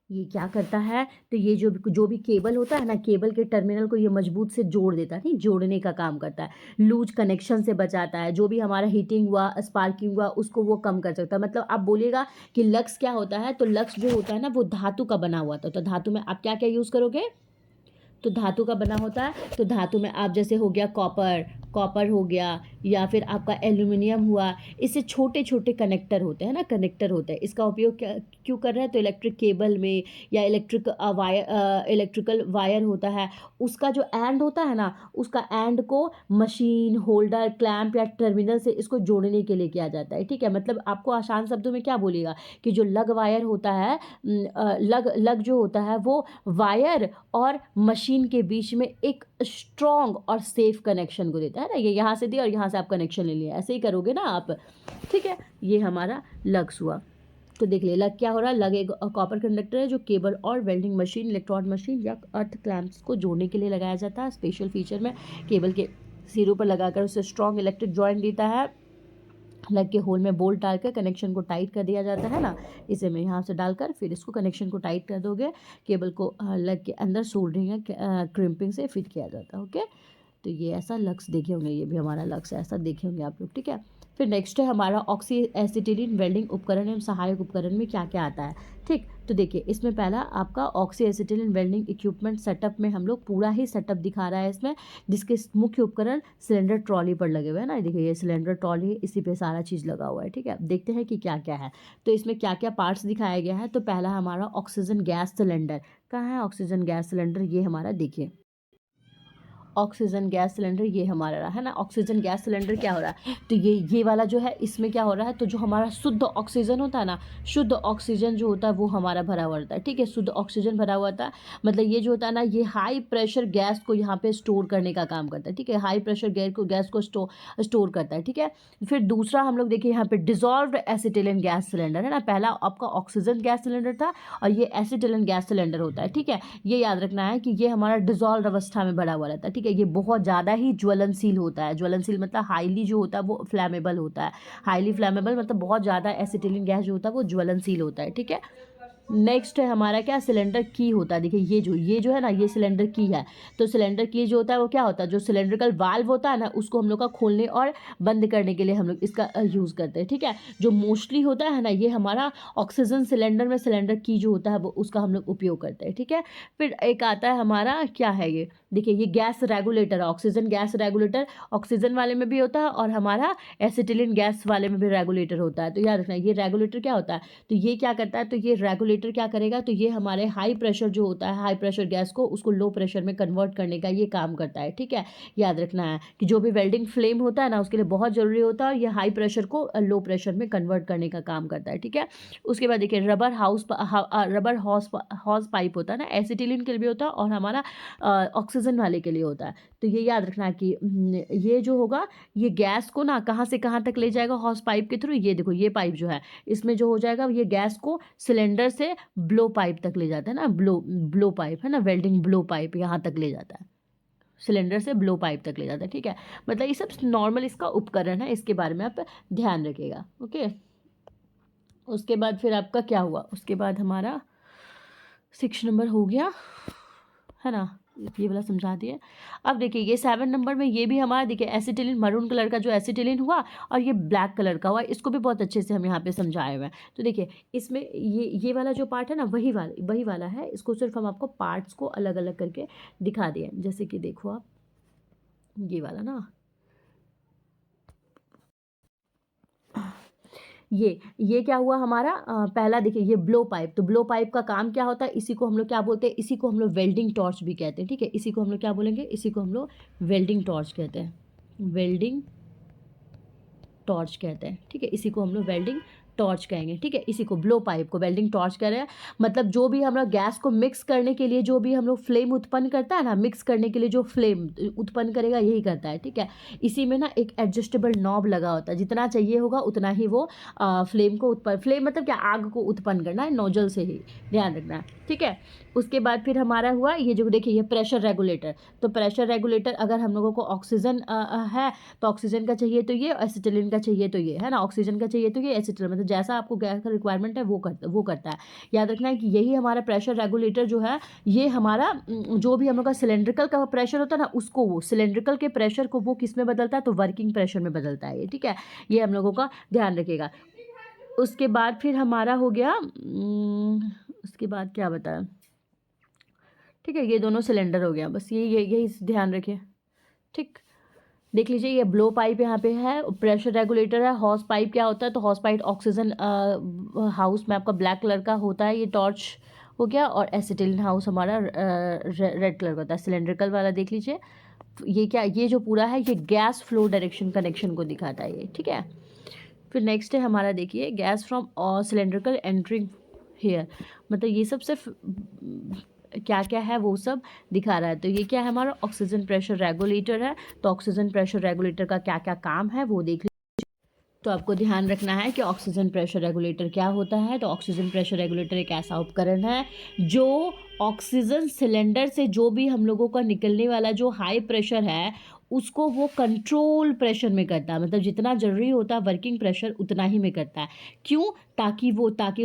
[SPEAKER 1] ये क्या करता है, तो ये जो भी केबल होता है ना, केबल के टर्मिनल को ये मजबूत से जोड़ देता है, नहीं, जोड़ने का काम करता है। लूज कनेक्शन से बचाता है, जो भी हमारा हीटिंग हुआ, स्पार्किंग हुआ, उसको वो कम कर सकता है। मतलब आप बोलिएगा कि लक्स क्या होता है, तो लक्स जो होता है ना वो धातु का बना हुआ था। तो धातु में आप क्या क्या यूज़ करोगे, तो धातु का बना होता है। तो धातु में आप जैसे हो गया कॉपर हो गया, या फिर आपका एल्यूमिनियम हुआ, इससे छोटे छोटे कनेक्टर होते हैं ना, कनेक्टर होते हैं। इसका उपयोग क्यों कर रहे हैं, तो इलेक्ट्रिक केबल में, या इलेक्ट्रिकल वायर होता है, उसका जो एंड होता है ना, उसका एंड को मशीन, होल्डर, क्लैंप या टर्मिनल से इसको जोड़ने के लिए किया जाता है, ठीक है। मतलब आपको आसान शब्दों में क्या बोलेगा कि जो लग वायर होता है, लग जो होता है वो वायर और मशीन के बीच में एक स्ट्रॉन्ग और सेफ कनेक्शन को देता है ना। ये यहाँ से दिया और यहाँ से आप कनेक्शन ले लिया, ऐसे ही करोगे ना आप, ठीक है। ये हमारा लग्स हुआ। तो देख ले लग क्या हो रहा है, लग एक कॉपर कंडक्टर है जो केबल और वेल्डिंग मशीन, इलेक्ट्रॉड मशीन या अर्थ क्लैंप्स को जोड़ने के लिए लगाया जाता है। स्पेशल फीचर में केबल के सिरों पर लगाकर उसे स्ट्रॉन्ग इलेक्ट्रिक जॉइंट देता है। लग के होल में बोल्ट डालकर कनेक्शन को टाइट कर दिया जाता है ना, इसे मैं यहाँ से डालकर फिर इसको कनेक्शन को टाइट कर दोगे, केबल को लग के अंदर सोल्डरिंग या क्रिम्पिंग से फिट किया जाता है, ओके। तो ये ऐसा लक्स देखे होंगे, ये भी हमारा लक्स है, ऐसा देखे होंगे आप लोग, ठीक है। फिर नेक्स्ट है हमारा ऑक्सी एसिटिलीन वेल्डिंग उपकरण एवं सहायक उपकरण में क्या क्या आता है, ठीक। तो देखिए इसमें पहला आपका oxy acetylene welding equipment setup में हम लोग पूरा ही सेटअप दिखा रहा है इसमें, जिसके मुख्य उपकरण सिलेंडर ट्रॉली पर लगे हुए हैं ना। देखिए ये सिलेंडर ट्रॉली, इसी पे सारा चीज़ लगा हुआ है, ठीक है। अब देखते हैं कि क्या क्या है, तो इसमें क्या क्या पार्ट्स दिखाया गया है। तो पहला हमारा ऑक्सीजन गैस सिलेंडर, कहाँ है ऑक्सीजन गैस सिलेंडर, ये हमारा देखिए ऑक्सीजन गैस सिलेंडर ये हमारा रहा है ना। ऑक्सीजन गैस सिलेंडर क्या हो रहा है, तो ये वाला जो है इसमें क्या हो रहा है, तो जो हमारा शुद्ध ऑक्सीजन होता है ना, शुद्ध ऑक्सीजन जो होता है वो हमारा भरा हुआ रहता है। ठीक है, शुद्ध ऑक्सीजन भरा हुआ होता है, मतलब ये जो होता है ना, ये हाई प्रेशर गैस को यहाँ पे स्टोर करने का काम करता है। ठीक है, हाई प्रेशर गैस को स्टोर करता है। ठीक है, फिर दूसरा हम लोग देखिए यहाँ पे डिजॉल्व्ड एसिटिलीन गैस सिलेंडर है ना। पहला आपका ऑक्सीजन गैस सिलेंडर था और ये एसिटिलीन गैस सिलेंडर होता है। ठीक है, ये याद रखना है कि ये हमारा डिजॉल्व अवस्था में भरा हुआ रहता है। ठीक है, ये बहुत ज़्यादा ही ज्वलनशील होता है। ज्वलनशील मतलब हाईली जो होता है वो फ्लैमेबल होता है। हाईली फ्लैमेबल मतलब बहुत ज़्यादा एसिटिलीन गैस जो होता है वो ज्वलनशील होता है। ठीक है, नेक्स्ट है हमारा क्या, सिलेंडर की होता है। देखिए ये जो है ना, ये सिलेंडर की है। तो सिलेंडर की जो होता है वो क्या होता है, जो सिलेंड्रिकल वाल्व होता है ना, उसको हम लोग का खोलने और बंद करने के लिए हम लोग इसका यूज़ करते हैं। ठीक है, जो मोस्टली होता है ना, ये हमारा ऑक्सीजन सिलेंडर में सिलेंडर की जो होता है वो उसका हम लोग उपयोग करते हैं। ठीक है, फिर एक आता है हमारा क्या है, ये देखिए ये गैस रेगुलेटर है। ऑक्सीजन गैस रेगुलेटर ऑक्सीजन वाले में भी होता है और हमारा एसिटिलीन गैस वाले में भी रेगुलेटर होता है। तो याद रखना ये रेगुलेटर क्या होता है, तो ये क्या करता है, तो ये रेगुलेटर क्या करेगा, तो ये हमारे हाई प्रेशर जो होता है, हाई प्रेशर गैस को उसको लो प्रेशर में कन्वर्ट करने का ये काम करता है। ठीक है, याद रखना है कि जो भी वेल्डिंग फ्लेम होता है ना, उसके लिए बहुत ज़रूरी होता है, और ये हाई प्रेशर को लो प्रेशर में कन्वर्ट करने का काम करता है। ठीक है, उसके बाद देखिए रबर हॉस पाइप होता है ना, एसिटिलीन के लिए भी होता है और हमारा ऑक्सीजन वाले के लिए होता है। तो ये याद रखना कि ये जो होगा, ये गैस को ना कहाँ से कहाँ तक ले जाएगा, हॉस पाइप के थ्रू। ये देखो ये पाइप जो है, इसमें जो हो जाएगा, ये गैस को सिलेंडर से ब्लो पाइप तक ले जाता है ना। ब्लो पाइप है ना, वेल्डिंग ब्लो पाइप यहाँ तक ले जाता है, सिलेंडर से ब्लो पाइप तक ले जाता है। ठीक है, मतलब ये सब नॉर्मल इसका उपकरण है, इसके बारे में आप ध्यान रखिएगा। ओके, उसके बाद फिर आपका क्या हुआ, उसके बाद हमारा 6 नंबर हो गया है ना, ये वाला समझा दिए। अब देखिए ये 7 नंबर में ये भी हमारा देखिए एसिटिलीन, मरून कलर का जो एसिटिलीन हुआ और ये ब्लैक कलर का हुआ, इसको भी बहुत अच्छे से हम यहाँ पे समझाए हुए हैं। तो देखिए इसमें ये वाला जो पार्ट है ना, वही वाला है। इसको सिर्फ हम आपको पार्ट्स को अलग अलग करके दिखा दिए, जैसे कि देखो आप ये वाला ना, ये क्या हुआ हमारा, पहला देखिए ये ब्लो पाइप। तो ब्लो पाइप का काम क्या होता है, इसी को हम लोग क्या बोलते हैं, इसी को हम लोग वेल्डिंग टॉर्च भी कहते हैं। ठीक है, इसी को हम लोग क्या बोलेंगे, इसी को हम लोग वेल्डिंग टॉर्च कहते हैं, वेल्डिंग टॉर्च कहते हैं। ठीक है, इसी को हम लोग वेल्डिंग टॉर्च कहेंगे। ठीक है, इसी को ब्लो पाइप को वेल्डिंग टॉर्च कह रहे हैं। मतलब जो भी हम लोग गैस को मिक्स करने के लिए जो भी हम लोग फ्लेम उत्पन्न करता है ना, मिक्स करने के लिए जो फ्लेम उत्पन्न करेगा यही करता है। ठीक है, इसी में ना एक एडजस्टेबल नॉब लगा होता है, जितना चाहिए होगा उतना ही वो फ्लेम को फ्लेम मतलब क्या, आग को उत्पन्न करना है नोजल से ही, ध्यान रखना है। ठीक है, उसके बाद फिर हमारा हुआ ये जो देखिए ये प्रेशर रेगुलेटर। तो प्रेशर रेगुलेटर अगर हम लोगों को ऑक्सीजन है तो ऑक्सीजन का चाहिए तो ये, एसिटिलीन का चाहिए तो ये है ना, ऑक्सीजन का चाहिए तो ये, एसिटिलीन मतलब जैसा आपको गैस का रिक्वायरमेंट है वो करता है। याद रखना है कि यही हमारा प्रेशर रेगुलेटर जो है, ये हमारा जो भी हम लोग का सिलेंड्रिकल का प्रेशर होता है ना, उसको वो सिलेंड्रिकल के प्रेशर को वो किस में बदलता है, तो वर्किंग प्रेशर में बदलता है ये। ठीक है, ये हम लोगों का ध्यान रखिएगा। उसके बाद फिर हमारा हो गया, उसके बाद क्या बताया, ठीक है, ये दोनों सिलेंडर हो गया, बस यही ध्यान रखिए। ठीक, देख लीजिए ये ब्लो पाइप यहाँ पे है, प्रेशर रेगुलेटर है। हॉस पाइप क्या होता है, तो हॉस पाइप ऑक्सीजन हाउस में आपका ब्लैक कलर का होता है, ये टॉर्च हो गया। और एसिटिलीन हाउस हमारा रेड कलर का होता है, सिलेंड्रिकल वाला देख लीजिए। ये क्या, ये जो पूरा है ये गैस फ्लो डायरेक्शन कनेक्शन को दिखाता है ये। ठीक है, फिर नेक्स्ट है हमारा देखिए gas from cylindrical entering here, मतलब ये सब सिर्फ क्या क्या है वो सब दिखा रहा है। तो ये क्या है हमारा ऑक्सीजन प्रेशर रेगुलेटर है। तो ऑक्सीजन प्रेशर रेगुलेटर का क्या क्या काम है वो देख लीजिए। तो आपको ध्यान रखना है कि ऑक्सीजन प्रेशर रेगुलेटर क्या होता है। तो ऑक्सीजन प्रेशर रेगुलेटर एक ऐसा उपकरण है जो ऑक्सीजन सिलेंडर से जो भी हम लोगों का निकलने वाला जो हाई प्रेशर है उसको वो कंट्रोल प्रेशर में करता है, मतलब जितना ज़रूरी होता है वर्किंग प्रेशर उतना ही में करता है। क्यों, ताकि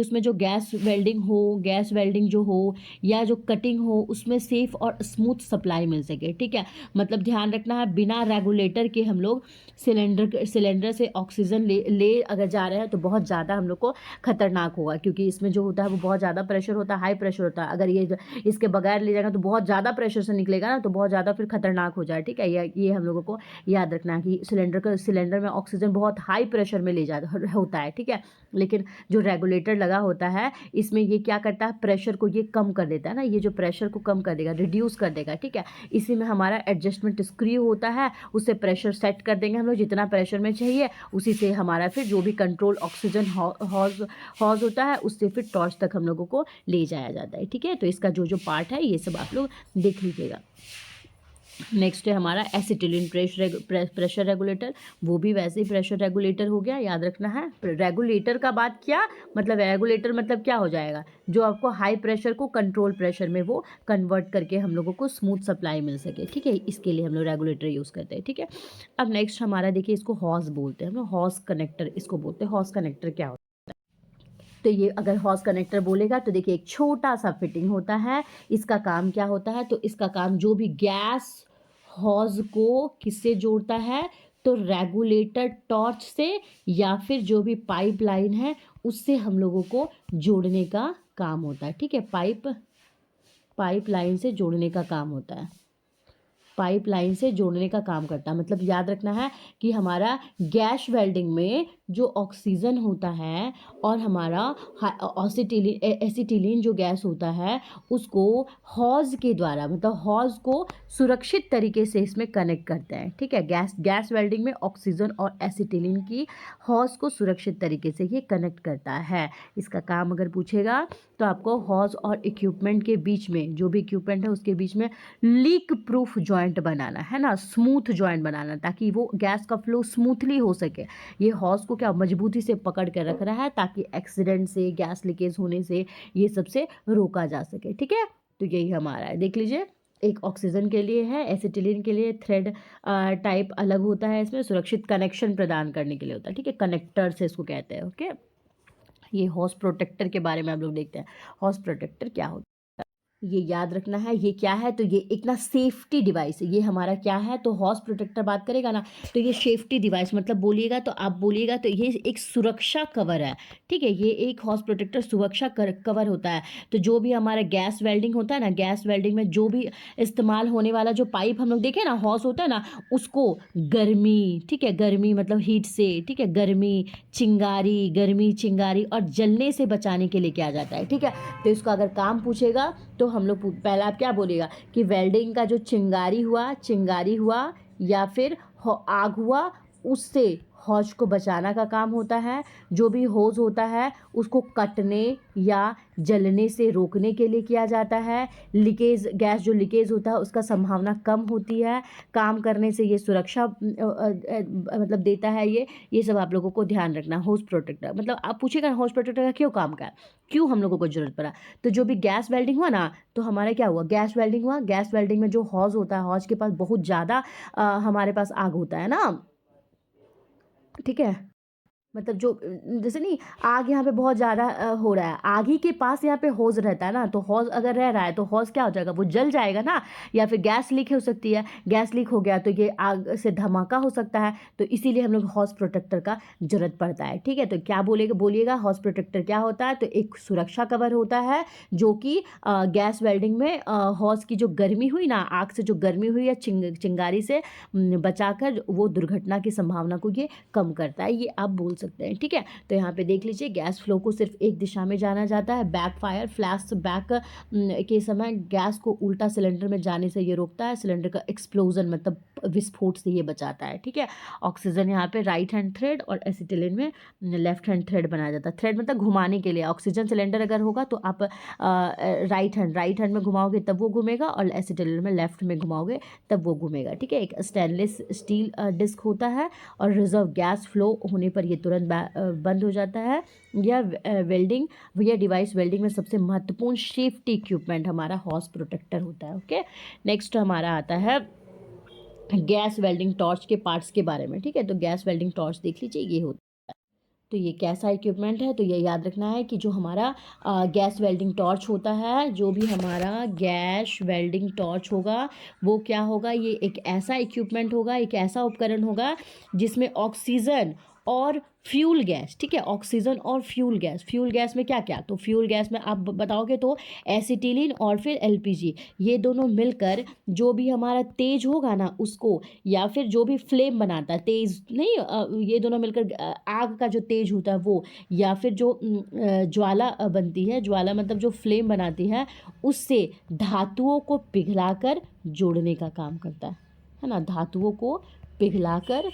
[SPEAKER 1] उसमें जो गैस वेल्डिंग जो हो या जो कटिंग हो उसमें सेफ और स्मूथ सप्लाई मिल सके। ठीक है, मतलब ध्यान रखना है बिना रेगुलेटर के हम लोग सिलेंडर से ऑक्सीजन ले अगर जा रहे हैं तो बहुत ज़्यादा हम लोग को खतरनाक होगा, क्योंकि इसमें जो होता है वो बहुत ज़्यादा प्रेशर होता है, हाई प्रेशर होता है। अगर ये इसके बगैर ले जाएगा तो बहुत ज़्यादा प्रेशर से निकलेगा ना, तो बहुत ज़्यादा फिर खतरनाक हो जाए। ठीक है, ये हम लोगों को याद रखना है कि सिलेंडर में ऑक्सीजन बहुत हाई प्रेशर में ले जाता होता है, ठीक है। लेकिन जो रेगुलेटर लगा होता है इसमें ये क्या करता है, प्रेशर को ये कम कर देता है ना, ये जो प्रेशर को कम कर देगा, रिड्यूस कर देगा, ठीक है। इसी में हमारा एडजस्टमेंट स्क्रू होता है, उससे प्रेशर सेट कर देंगे हम लोग जितना प्रेशर में चाहिए, उसी से हमारा फिर जो भी कंट्रोल ऑक्सीजन हॉज होता है उससे फिर टॉर्च तक हम लोगों को ले जाया जाता है, ठीक है। तो इसका जो जो पार्ट है ये सब आप लोग देख लीजिएगा। नेक्स्ट है हमारा एसिटिलीन प्रेशर रेगुलेटर, वो भी वैसे ही प्रेशर रेगुलेटर हो गया, याद रखना है। रेगुलेटर का बात क्या मतलब, रेगुलेटर मतलब क्या हो जाएगा, जो आपको हाई प्रेशर को कंट्रोल प्रेशर में वो कन्वर्ट करके हम लोगों को स्मूथ सप्लाई मिल सके, ठीक है। इसके लिए हम लोग रेगुलेटर यूज़ करते हैं, ठीक है। अब नेक्स्ट हमारा देखिए, इसको हॉस बोलते हैं हम लोग, हॉस कनेक्टर इसको बोलते हैं। हॉस कनेक्टर क्या होता है, तो ये अगर हॉस कनेक्टर बोलेगा तो देखिए एक छोटा सा फिटिंग होता है, इसका काम क्या होता है, तो इसका काम जो भी गैस हॉज को किससे जोड़ता है, तो रेगुलेटर टॉर्च से या फिर जो भी पाइपलाइन है उससे हम लोगों को जोड़ने का काम होता है, ठीक है। पाइपलाइन से जोड़ने का काम होता है, पाइपलाइन से जोड़ने का काम करता है। मतलब याद रखना है कि हमारा गैस वेल्डिंग में जो ऑक्सीजन होता है और हमारा एसिटिलीन जो गैस होता है उसको हॉज के द्वारा, मतलब हॉज को सुरक्षित तरीके से इसमें कनेक्ट करते हैं, ठीक है। गैस वेल्डिंग में ऑक्सीजन और एसिटिलीन की हॉज को सुरक्षित तरीके से ये कनेक्ट करता है। इसका काम अगर पूछेगा तो आपको हॉज और इक्विपमेंट के बीच में, जो भी इक्विपमेंट है उसके बीच में लीक प्रूफ जॉइंट बनाना है ना, स्मूथ जॉइंट बनाना, ताकि वो गैस का फ्लो स्मूथली हो सके। ये हॉज को क्या मजबूती से पकड़ कर रख रहा है ताकि एक्सीडेंट से, गैस लीकेज होने से ये सबसे रोका जा सके, ठीक है। तो यही हमारा है, देख लीजिए। एक ऑक्सीजन के लिए है, एसिटिलीन के लिए थ्रेड टाइप अलग होता है, इसमें सुरक्षित कनेक्शन प्रदान करने के लिए होता है, ठीक है। कनेक्टर से इसको कहते हैं, ओके। ये हॉस प्रोटेक्टर के बारे में हम लोग देखते हैं, हॉस प्रोटेक्टर क्या होता है। ये याद रखना है, ये क्या है, तो ये एक ना सेफ्टी डिवाइस है। ये हमारा क्या है, तो हॉस प्रोटेक्टर बात करेगा ना तो ये सेफ्टी डिवाइस, मतलब बोलिएगा तो आप बोलिएगा तो ये एक सुरक्षा कवर है, ठीक है। ये एक हॉस प्रोटेक्टर सुरक्षा कवर होता है। तो जो भी हमारा गैस वेल्डिंग होता है ना, गैस वेल्डिंग में जो भी इस्तेमाल होने वाला जो पाइप हम लोग देखें ना, हॉस होता है ना, उसको गर्मी, ठीक है, गर्मी मतलब हीट से, ठीक है, गर्मी चिंगारी और जलने से बचाने के लिए किया जाता है, ठीक है। तो इसका अगर काम पूछेगा तो हम लोग पहला आप क्या बोलेगा कि वेल्डिंग का जो चिंगारी हुआ या फिर आग हुआ, उससे हौज को बचाना का काम होता है। जो भी होज होता है उसको कटने या जलने से रोकने के लिए किया जाता है। लीकेज, गैस जो लीकेज होता है उसका संभावना कम होती है, काम करने से ये सुरक्षा मतलब देता है। ये सब आप लोगों को ध्यान रखना। होज प्रोटेक्टर मतलब आप पूछेगा होज प्रोटेक्टर का क्यों काम का है, क्यों हम लोगों को जरूरत पड़ा, तो जो भी गैस वेल्डिंग हुआ ना, तो हमारा क्या हुआ, गैस वेल्डिंग में जो हौज होता है, हौज के पास बहुत ज़्यादा हमारे पास आग होता है ना, ठीक है। मतलब जो जैसे नहीं आग यहाँ पे बहुत ज़्यादा हो रहा है, आग ही के पास यहाँ पे हौज रहता है ना, तो हौज अगर रह रहा है तो हौज क्या हो जाएगा, वो जल जाएगा ना, या फिर गैस लीक हो सकती है, गैस लीक हो गया तो ये आग से धमाका हो सकता है। तो इसीलिए हम लोग हौज प्रोटेक्टर का ज़रूरत पड़ता है, ठीक है। तो क्या बोलिएगा हौज प्रोटेक्टर क्या होता है, तो एक सुरक्षा कवर होता है जो कि गैस वेल्डिंग में हौज की जो गर्मी हुई ना, आग से जो गर्मी हुई या चिंगारी से बचाकर वो दुर्घटना की संभावना को ये कम करता है, ये आप बोल सकते हैं, ठीक है। तो यहाँ पे देख लीजिए गैस फ्लो को सिर्फ एक दिशा में जाना जाता है, बैक फायर फ्लैश बैक के समय गैस को उल्टा सिलेंडर में जाने से ये रोकता है, सिलेंडर का एक्सप्लोजन मतलब विस्फोट से ये बचाता है, ठीक है। ऑक्सीजन यहाँ पे राइट हैंड थ्रेड और एसिटिलीन में लेफ्ट हैंड थ्रेड बनाया जाता है। थ्रेड मतलब घुमाने के लिए, ऑक्सीजन सिलेंडर अगर होगा तो आप राइट हैंड में घुमाओगे तब वो घूमेगा, और एसिटिलीन में लेफ्ट में घुमाओगे तब वो घूमेगा, ठीक है। एक स्टेनलेस स्टील डिस्क होता है और रिजर्व गैस फ्लो होने पर ये तुरंत बंद हो जाता है। यह डिवाइस वेल्डिंग में सबसे महत्वपूर्ण सेफ्टी इक्विपमेंट हमारा हॉस प्रोटेक्टर होता है, ओके। नेक्स्ट हमारा आता है गैस वेल्डिंग टॉर्च के पार्ट्स के बारे में, ठीक है। तो गैस वेल्डिंग टॉर्च देख लीजिए, ये होता है। तो ये कैसा इक्विपमेंट है, तो ये याद रखना है कि जो हमारा गैस वेल्डिंग टॉर्च होता है, जो भी हमारा गैस वेल्डिंग टॉर्च होगा वो क्या होगा, ये एक ऐसा इक्विपमेंट होगा, एक ऐसा उपकरण होगा जिसमें ऑक्सीजन और फ्यूल गैस, ठीक है, ऑक्सीजन और फ्यूल गैस। फ्यूल गैस में क्या क्या, तो फ्यूल गैस में आप बताओगे तो एसिटिलीन और फिर एलपीजी, ये दोनों मिलकर जो भी हमारा तेज होगा ना उसको, या फिर जो भी फ्लेम बनाता है, तेज नहीं, ये दोनों मिलकर आग का जो तेज होता है वो, या फिर जो ज्वाला बनती है, ज्वाला मतलब जो फ्लेम बनाती है, उससे धातुओं को पिघलाकर जोड़ने का काम करता है ना, धातुओं को पिघलाकर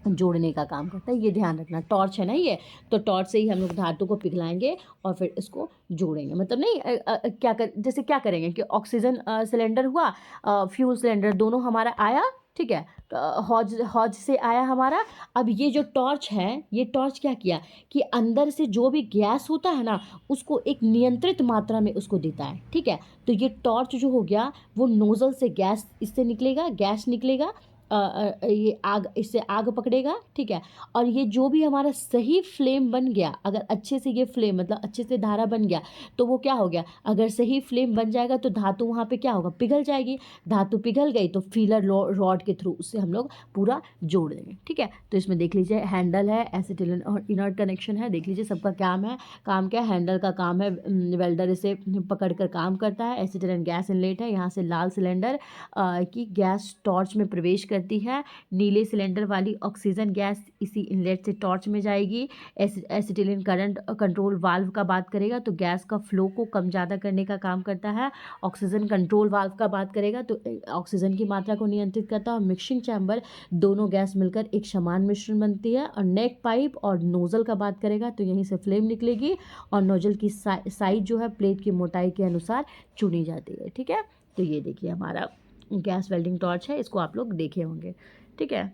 [SPEAKER 1] जोड़ने का काम करता है। ये ध्यान रखना, टॉर्च है ना ये, तो टॉर्च से ही हम लोग धातु को पिघलाएंगे और फिर इसको जोड़ेंगे। मतलब नहीं क्या कर, जैसे क्या करेंगे कि ऑक्सीजन सिलेंडर हुआ, फ्यूल सिलेंडर, दोनों हमारा आया, ठीक है, तो हौज हौज से आया हमारा। अब ये जो टॉर्च है, ये टॉर्च क्या किया कि अंदर से जो भी गैस होता है ना उसको एक नियंत्रित मात्रा में उसको देता है, ठीक है। तो ये टॉर्च जो हो गया वो नोजल से गैस इससे निकलेगा, गैस निकलेगा, ये आग, इससे आग पकड़ेगा, ठीक है। और ये जो भी हमारा सही फ्लेम बन गया, अगर अच्छे से ये फ्लेम मतलब अच्छे से धारा बन गया तो वो क्या हो गया, अगर सही फ्लेम बन जाएगा तो धातु वहाँ पे क्या होगा, पिघल जाएगी। धातु पिघल गई तो फीलर रॉड के थ्रू उससे हम लोग पूरा जोड़ देंगे, ठीक है। तो इसमें देख लीजिए हैंडल है, एसिटिलीन और इनर्ट कनेक्शन है, देख लीजिए सबका काम है, काम क्या है, हैंडल का काम है, वेल्डर इसे पकड़ कर काम करता है। एसिटिलीन गैस इनलेट है, यहाँ से लाल सिलेंडर की गैस टॉर्च में प्रवेश करती है, नीले सिलेंडर वाली ऑक्सीजन गैस इसी इनलेट से टॉर्च में जाएगी। एसिटिलीन करंट कंट्रोल वाल्व का बात करेगा तो गैस का फ्लो को कम ज़्यादा करने का काम करता है। ऑक्सीजन कंट्रोल वाल्व का बात करेगा तो ऑक्सीजन की मात्रा को नियंत्रित करता है। और मिक्सिंग चैम्बर, दोनों गैस मिलकर एक समान मिश्रण बनती है। और नेक पाइप और नोजल का बात करेगा तो यहीं से फ्लेम निकलेगी और नोजल की साइज जो है प्लेट की मोटाई के अनुसार चुनी जाती है, ठीक है। तो ये देखिए हमारा गैस वेल्डिंग टॉर्च है, इसको आप लोग देखे होंगे, ठीक है।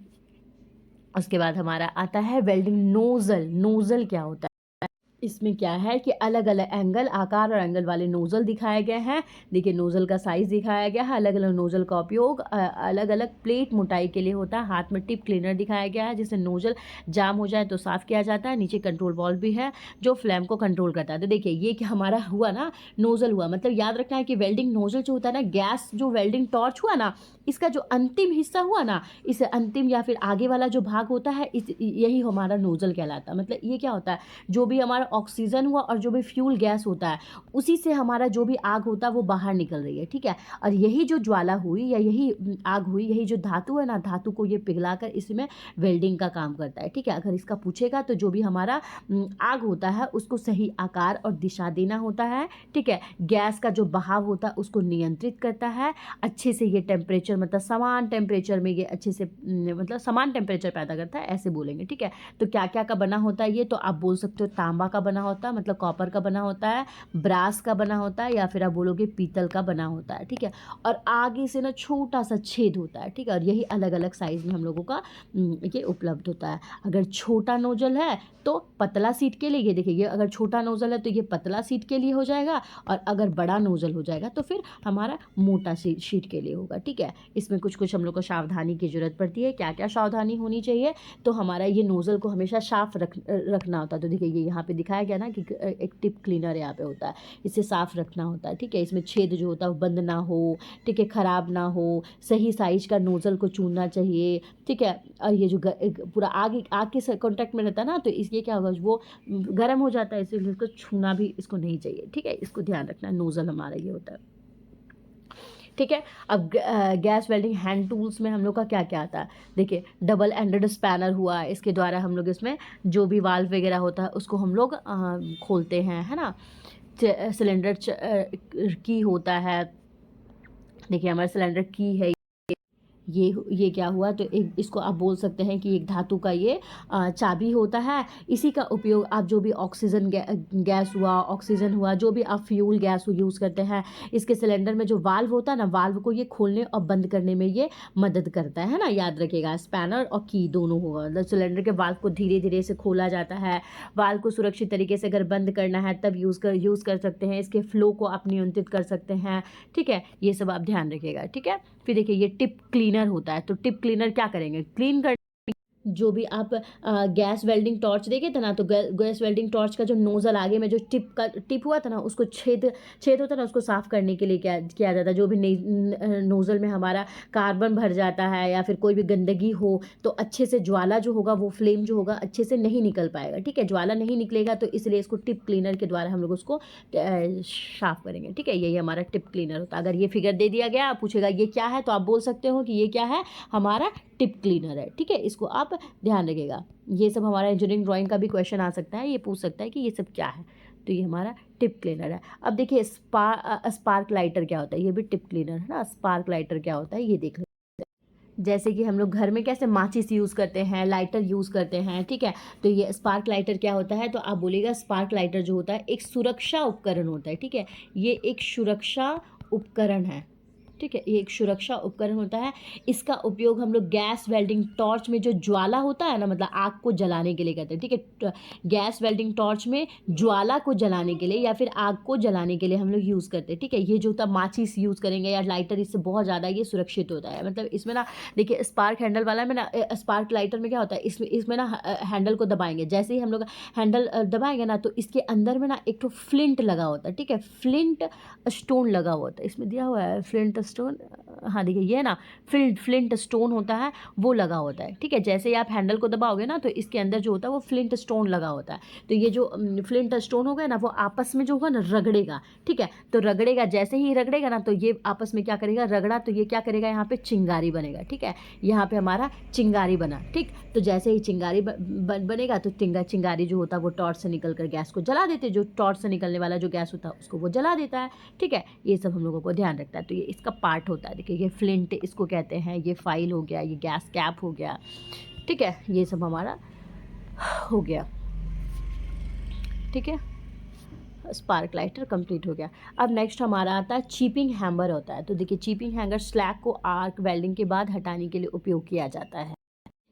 [SPEAKER 1] उसके बाद हमारा आता है वेल्डिंग नोजल। नोजल क्या होता है, इसमें क्या है कि अलग अलग एंगल, आकार और एंगल वाले नोजल दिखाए गए हैं। देखिए नोजल का साइज दिखाया गया है, अलग अलग नोजल का उपयोग अलग अलग प्लेट मोटाई के लिए होता है। हाथ में टिप क्लीनर दिखाया गया है जिससे नोजल जाम हो जाए तो साफ़ किया जाता है। नीचे कंट्रोल वॉल्व भी है जो फ्लेम को कंट्रोल करता है। तो देखिए ये कि हमारा हुआ ना नोजल हुआ, मतलब याद रखना है कि वेल्डिंग नोजल जो होता है ना, गैस जो वेल्डिंग टॉर्च हुआ ना, इसका जो अंतिम हिस्सा हुआ ना, इस अंतिम या फिर आगे वाला जो भाग होता है यही हमारा नोजल कहलाता है। मतलब ये क्या होता है, जो भी हमारा ऑक्सीजन हुआ और जो भी फ्यूल गैस होता है उसी से हमारा जो भी आग होता है वो बाहर निकल रही है, ठीक है। और यही जो ज्वाला हुई या यही आग हुई, यही जो धातु है ना, धातु को ये पिघलाकर इसमें वेल्डिंग का काम करता है, ठीक है। अगर इसका पूछेगा तो जो भी हमारा आग होता है उसको सही आकार और दिशा देना होता है, ठीक है। गैस का जो बहाव होता है उसको नियंत्रित करता है। अच्छे से ये टेम्परेचर, मतलब समान टेम्परेचर में ये अच्छे से मतलब समान टेम्परेचर पैदा करता है, ऐसे बोलेंगे, ठीक है। तो क्या क्या का बना होता है ये, तो आप बोल सकते हो तांबा का बना होता है, मतलब कॉपर का बना होता है, ब्रास का बना होता है, या फिर आप बोलोगे पीतल का बना होता है, ठीक है। और आगे से ना छोटा सा छेद होता है, ठीक है। और यही अलग अलग साइज में हम लोगों का ये उपलब्ध होता है। अगर छोटा नोजल है तो पतला सीट के लिए, ये देखिए ये अगर छोटा नोजल है तो ये पतला सीट के लिए हो जाएगा, और अगर बड़ा नोजल हो जाएगा तो फिर हमारा मोटा शीट के लिए होगा, ठीक है। इसमें कुछ कुछ हम लोग को सावधानी की जरूरत पड़ती है। क्या क्या सावधानी होनी चाहिए, तो हमारा ये नोजल को हमेशा साफ रखना होता है। तो देखिए ये यहाँ पे दिखाया गया ना कि एक टिप क्लीनर यहाँ पे होता है, इसे साफ रखना होता है, ठीक है। इसमें छेद जो होता है वो बंद ना हो, ठीक है, खराब ना हो, सही साइज का नोजल को चुनना चाहिए, ठीक है। और ये जो पूरा आग के कॉन्टैक्ट में रहता है ना, तो इसलिए क्या होगा, वो गर्म हो जाता है, इसलिए इसको छूना भी इसको नहीं चाहिए, ठीक है। इसको ध्यान रखना, नोजल हमारा ये होता है, ठीक है। अब गैस वेल्डिंग हैंड टूल्स में हम लोग का क्या क्या आता है, देखिए डबल एंडेड स्पैनर हुआ, इसके द्वारा हम लोग इसमें जो भी वाल्व वगैरह होता है उसको हम लोग खोलते हैं, है ना। सिलेंडर की होता है, देखिए हमारा सिलेंडर की है, ये क्या हुआ, तो एक इसको आप बोल सकते हैं कि एक धातु का ये चाबी होता है। इसी का उपयोग आप जो भी ऑक्सीजन गैस हुआ, ऑक्सीजन हुआ, जो भी आप फ्यूल गैस यूज़ करते हैं, इसके सिलेंडर में जो वाल्व होता है ना, वाल्व को ये खोलने और बंद करने में ये मदद करता है ना, याद रखिएगा। स्पैनर और की दोनों होगा, मतलब सिलेंडर के वाल्व को धीरे धीरे से खोला जाता है। वाल्व को सुरक्षित तरीके से अगर बंद करना है तब यूज़ कर सकते हैं, इसके फ्लो को आप नियंत्रित कर सकते हैं, ठीक है। ये सब आप ध्यान रखिएगा, ठीक है। फिर देखिए ये टिप क्लीनर होता है, तो टिप क्लीनर क्या करेंगे, क्लीन कर जो भी आप गैस वेल्डिंग टॉर्च देखे थे ना, तो गैस वेल्डिंग टॉर्च का जो नोज़ल आगे में जो टिप हुआ था ना, उसको छेद छेद होता है ना, उसको साफ़ करने के लिए क्या किया जाता है। जो भी नोज़ल में हमारा कार्बन भर जाता है या फिर कोई भी गंदगी हो, तो अच्छे से ज्वाला जो होगा, वो फ्लेम जो होगा अच्छे से नहीं निकल पाएगा। ठीक है, ज्वाला नहीं निकलेगा, तो इसलिए इसको टिप क्लीनर के द्वारा हम लोग उसको साफ़ करेंगे। ठीक है, यही हमारा टिप क्लीनर होता है। अगर ये फिगर दे दिया गया, पूछेगा ये क्या है, तो आप बोल सकते हो कि ये क्या है, हमारा टिप क्लीनर है। ठीक है, इसको आप ध्यान रखिएगा। ये सब हमारा इंजीनियरिंग ड्राइंग का भी क्वेश्चन आ सकता है, ये पूछ सकता है कि ये सब क्या है। तो ये हमारा टिप क्लीनर है। अब देखिए स्पार्क लाइटर क्या होता है, ये भी टिप क्लीनर है ना। स्पार्क लाइटर क्या होता है ये देख लें। जैसे कि हम लोग घर में कैसे माचिस यूज़ करते हैं, लाइटर यूज़ करते हैं। ठीक है, तो ये स्पार्क लाइटर क्या होता है, तो आप बोलिएगा स्पार्क लाइटर जो होता है एक सुरक्षा उपकरण होता है। ठीक है, ये एक सुरक्षा उपकरण है। ठीक है, ये एक सुरक्षा उपकरण होता है। इसका उपयोग हम लोग गैस वेल्डिंग टॉर्च में जो ज्वाला होता है ना, मतलब आग को जलाने के लिए करते हैं। ठीक है, गैस वेल्डिंग टॉर्च में ज्वाला को जलाने के लिए या फिर आग को जलाने के लिए हम लोग यूज़ करते हैं। ठीक है, ये जो होता है माचिस यूज़ करेंगे या लाइटर, इससे बहुत ज़्यादा ये सुरक्षित होता है। मतलब इसमें ना देखिए, स्पार्क हैंडल वाला में ना, स्पार्क लाइटर में क्या होता है, इसमें ना हैंडल को दबाएंगे, जैसे ही हम लोग हैंडल दबाएंगे ना, तो इसके अंदर में ना एक तो फ्लिंट लगा होता है। ठीक है, फ्लिंट स्टोन लगा हुआ होता है, इसमें दिया हुआ है फ्लिंट स्टोन। हाँ देखिए, ये ना फ्लिंट स्टोन होता है, वो लगा होता है। ठीक है, जैसे ही आप हैंडल को दबाओगे ना, तो इसके अंदर जो होता है वो फ्लिंट स्टोन लगा होता है। तो ये जो फ्लिंट स्टोन होगा ना, वो आपस में जो होगा ना रगड़ेगा। ठीक है, तो रगड़ेगा, जैसे ही रगड़ेगा ना, तो ये आपस में क्या करेगा, रगड़ा, तो ये क्या करेगा, यहाँ पे चिंगारी बनेगा। ठीक है, यहाँ पे हमारा चिंगारी बना। ठीक, तो जैसे ही चिंगारी बनेगा, तो चिंगारी जो होता है वो टॉर्च से निकल कर गैस को जला देते, जो टॉर्च से निकलने वाला जो गैस होता है उसको वो जला देता है। ठीक है, ये सब हम लोगों को ध्यान रखता है। तो ये इसका पार्ट होता है। देखिए, ये फ्लिंट इसको कहते हैं, ये फाइल हो गया, ये गैस कैप हो गया। ठीक है, ये सब हमारा हो गया। ठीक है, स्पार्क लाइटर कंप्लीट हो गया। अब नेक्स्ट हमारा आता है चीपिंग हैमर होता है। तो देखिए, चीपिंग हैमर स्लैग को आर्क वेल्डिंग के बाद हटाने के लिए उपयोग किया जाता है।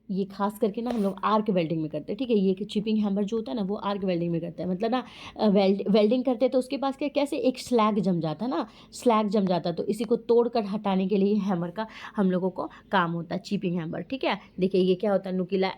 [SPEAKER 1] ये खास करके ना हम लोग आर्क वेल्डिंग में करते हैं। ठीक है, ये चिपिंग हैमर जो होता है ना, वो आर्क वेल्डिंग में करते हैं। मतलब ना वेल्डिंग करते हैं, तो उसके पास क्या कैसे एक स्लैग जम जाता है ना, स्लैग जम जाता है, तो इसी को तोड़कर हटाने के लिए हैमर का हम लोगों को काम होता है, चिपिंग हैमर। ठीक है, देखिए ये क्या होता है, नुकीला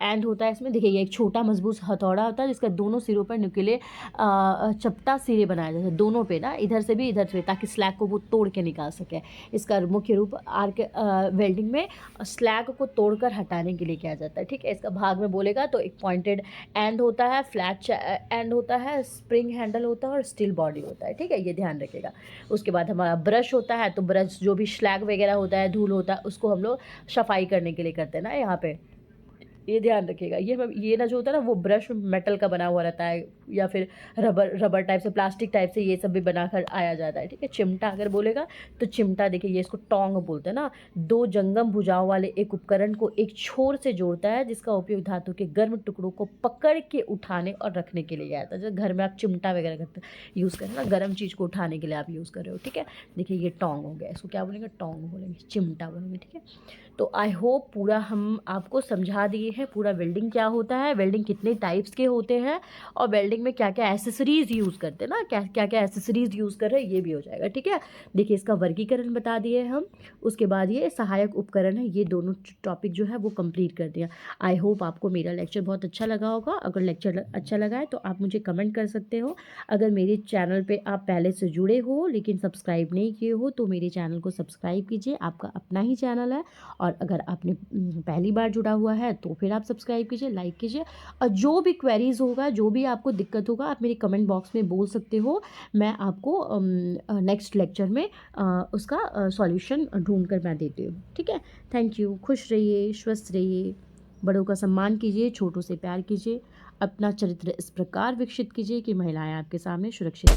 [SPEAKER 1] एंड होता है इसमें। देखिए, ये एक छोटा मजबूत हथौड़ा होता है, जिसका दोनों सिरों पर नुकीले चपटा सिरे बनाए जाते हैं, दोनों पे ना, इधर से भी इधर से, ताकि स्लैग को वो तोड़ के निकाल सके। इसका मुख्य रूप आर्क वेल्डिंग में स्लैग को तोड़कर हटाने के लिए किया जाता है। ठीक है, इसका भाग में बोलेगा तो एक पॉइंटेड एंड होता है, फ्लैट एंड होता है, स्प्रिंग हैंडल होता है और स्टील बॉडी होता है। ठीक है, ये ध्यान रखिएगा। उसके बाद हमारा ब्रश होता है, तो ब्रश जो भी स्लैग वगैरह होता है, धूल होता है, उसको हम लोग सफाई करने के लिए करते हैं ना, यहाँ पे ये ध्यान रखिएगा। ये ना जो होता है ना, वो ब्रश मेटल का बना हुआ रहता है, या फिर रबर टाइप से, प्लास्टिक टाइप से, ये सब भी बनाकर आया जाता है। ठीक है, चिमटा अगर बोलेगा तो चिमटा, देखिए ये इसको टोंग बोलते हैं ना, दो जंगम भुजाओं वाले एक उपकरण को एक छोर से जोड़ता है, जिसका उपयोग धातु के गर्म टुकड़ों को पकड़ के उठाने और रखने के लिए किया जाता है। जैसे घर में आप चिमटा वगैरह करते यूज़ करें ना, गर्म चीज़ को उठाने के लिए आप यूज़ कर रहे हो। ठीक है, देखिए ये टोंग हो गया, इसको क्या बोलेंगे, टोंग बोलेंगे, चिमटा बोलेंगे। ठीक है, तो आई होप पूरा हम आपको समझा दिए हैं, पूरा वेल्डिंग क्या होता है, वेल्डिंग कितने टाइप्स के होते हैं, और वेल्डिंग में क्या क्या एसेसरीज़ यूज़ करते हैं ना, क्या क्या एसेसरीज़ यूज़ कर रहे हैं, ये भी हो जाएगा। ठीक है, देखिए इसका वर्गीकरण बता दिए हम, उसके बाद ये सहायक उपकरण है, ये दोनों टॉपिक जो है वो कंप्लीट कर दिया। आई होप आपको मेरा लेक्चर बहुत अच्छा लगा होगा। अगर लेक्चर अच्छा लगा है तो आप मुझे कमेंट कर सकते हो। अगर मेरे चैनल पर आप पहले से जुड़े हो लेकिन सब्सक्राइब नहीं किए हो, तो मेरे चैनल को सब्सक्राइब कीजिए, आपका अपना ही चैनल है। और अगर आपने पहली बार जुड़ा हुआ है तो फिर आप सब्सक्राइब कीजिए, लाइक कीजिए, और जो भी क्वेरीज़ होगा, जो भी आपको दिक्कत होगा, आप मेरे कमेंट बॉक्स में बोल सकते हो। मैं आपको नेक्स्ट लेक्चर में उसका सॉल्यूशन ढूंढ कर मैं देती हूँ। ठीक है, थैंक यू। खुश रहिए, स्वस्थ रहिए, बड़ों का सम्मान कीजिए, छोटों से प्यार कीजिए, अपना चरित्र इस प्रकार विकसित कीजिए कि महिलाएं आपके सामने सुरक्षित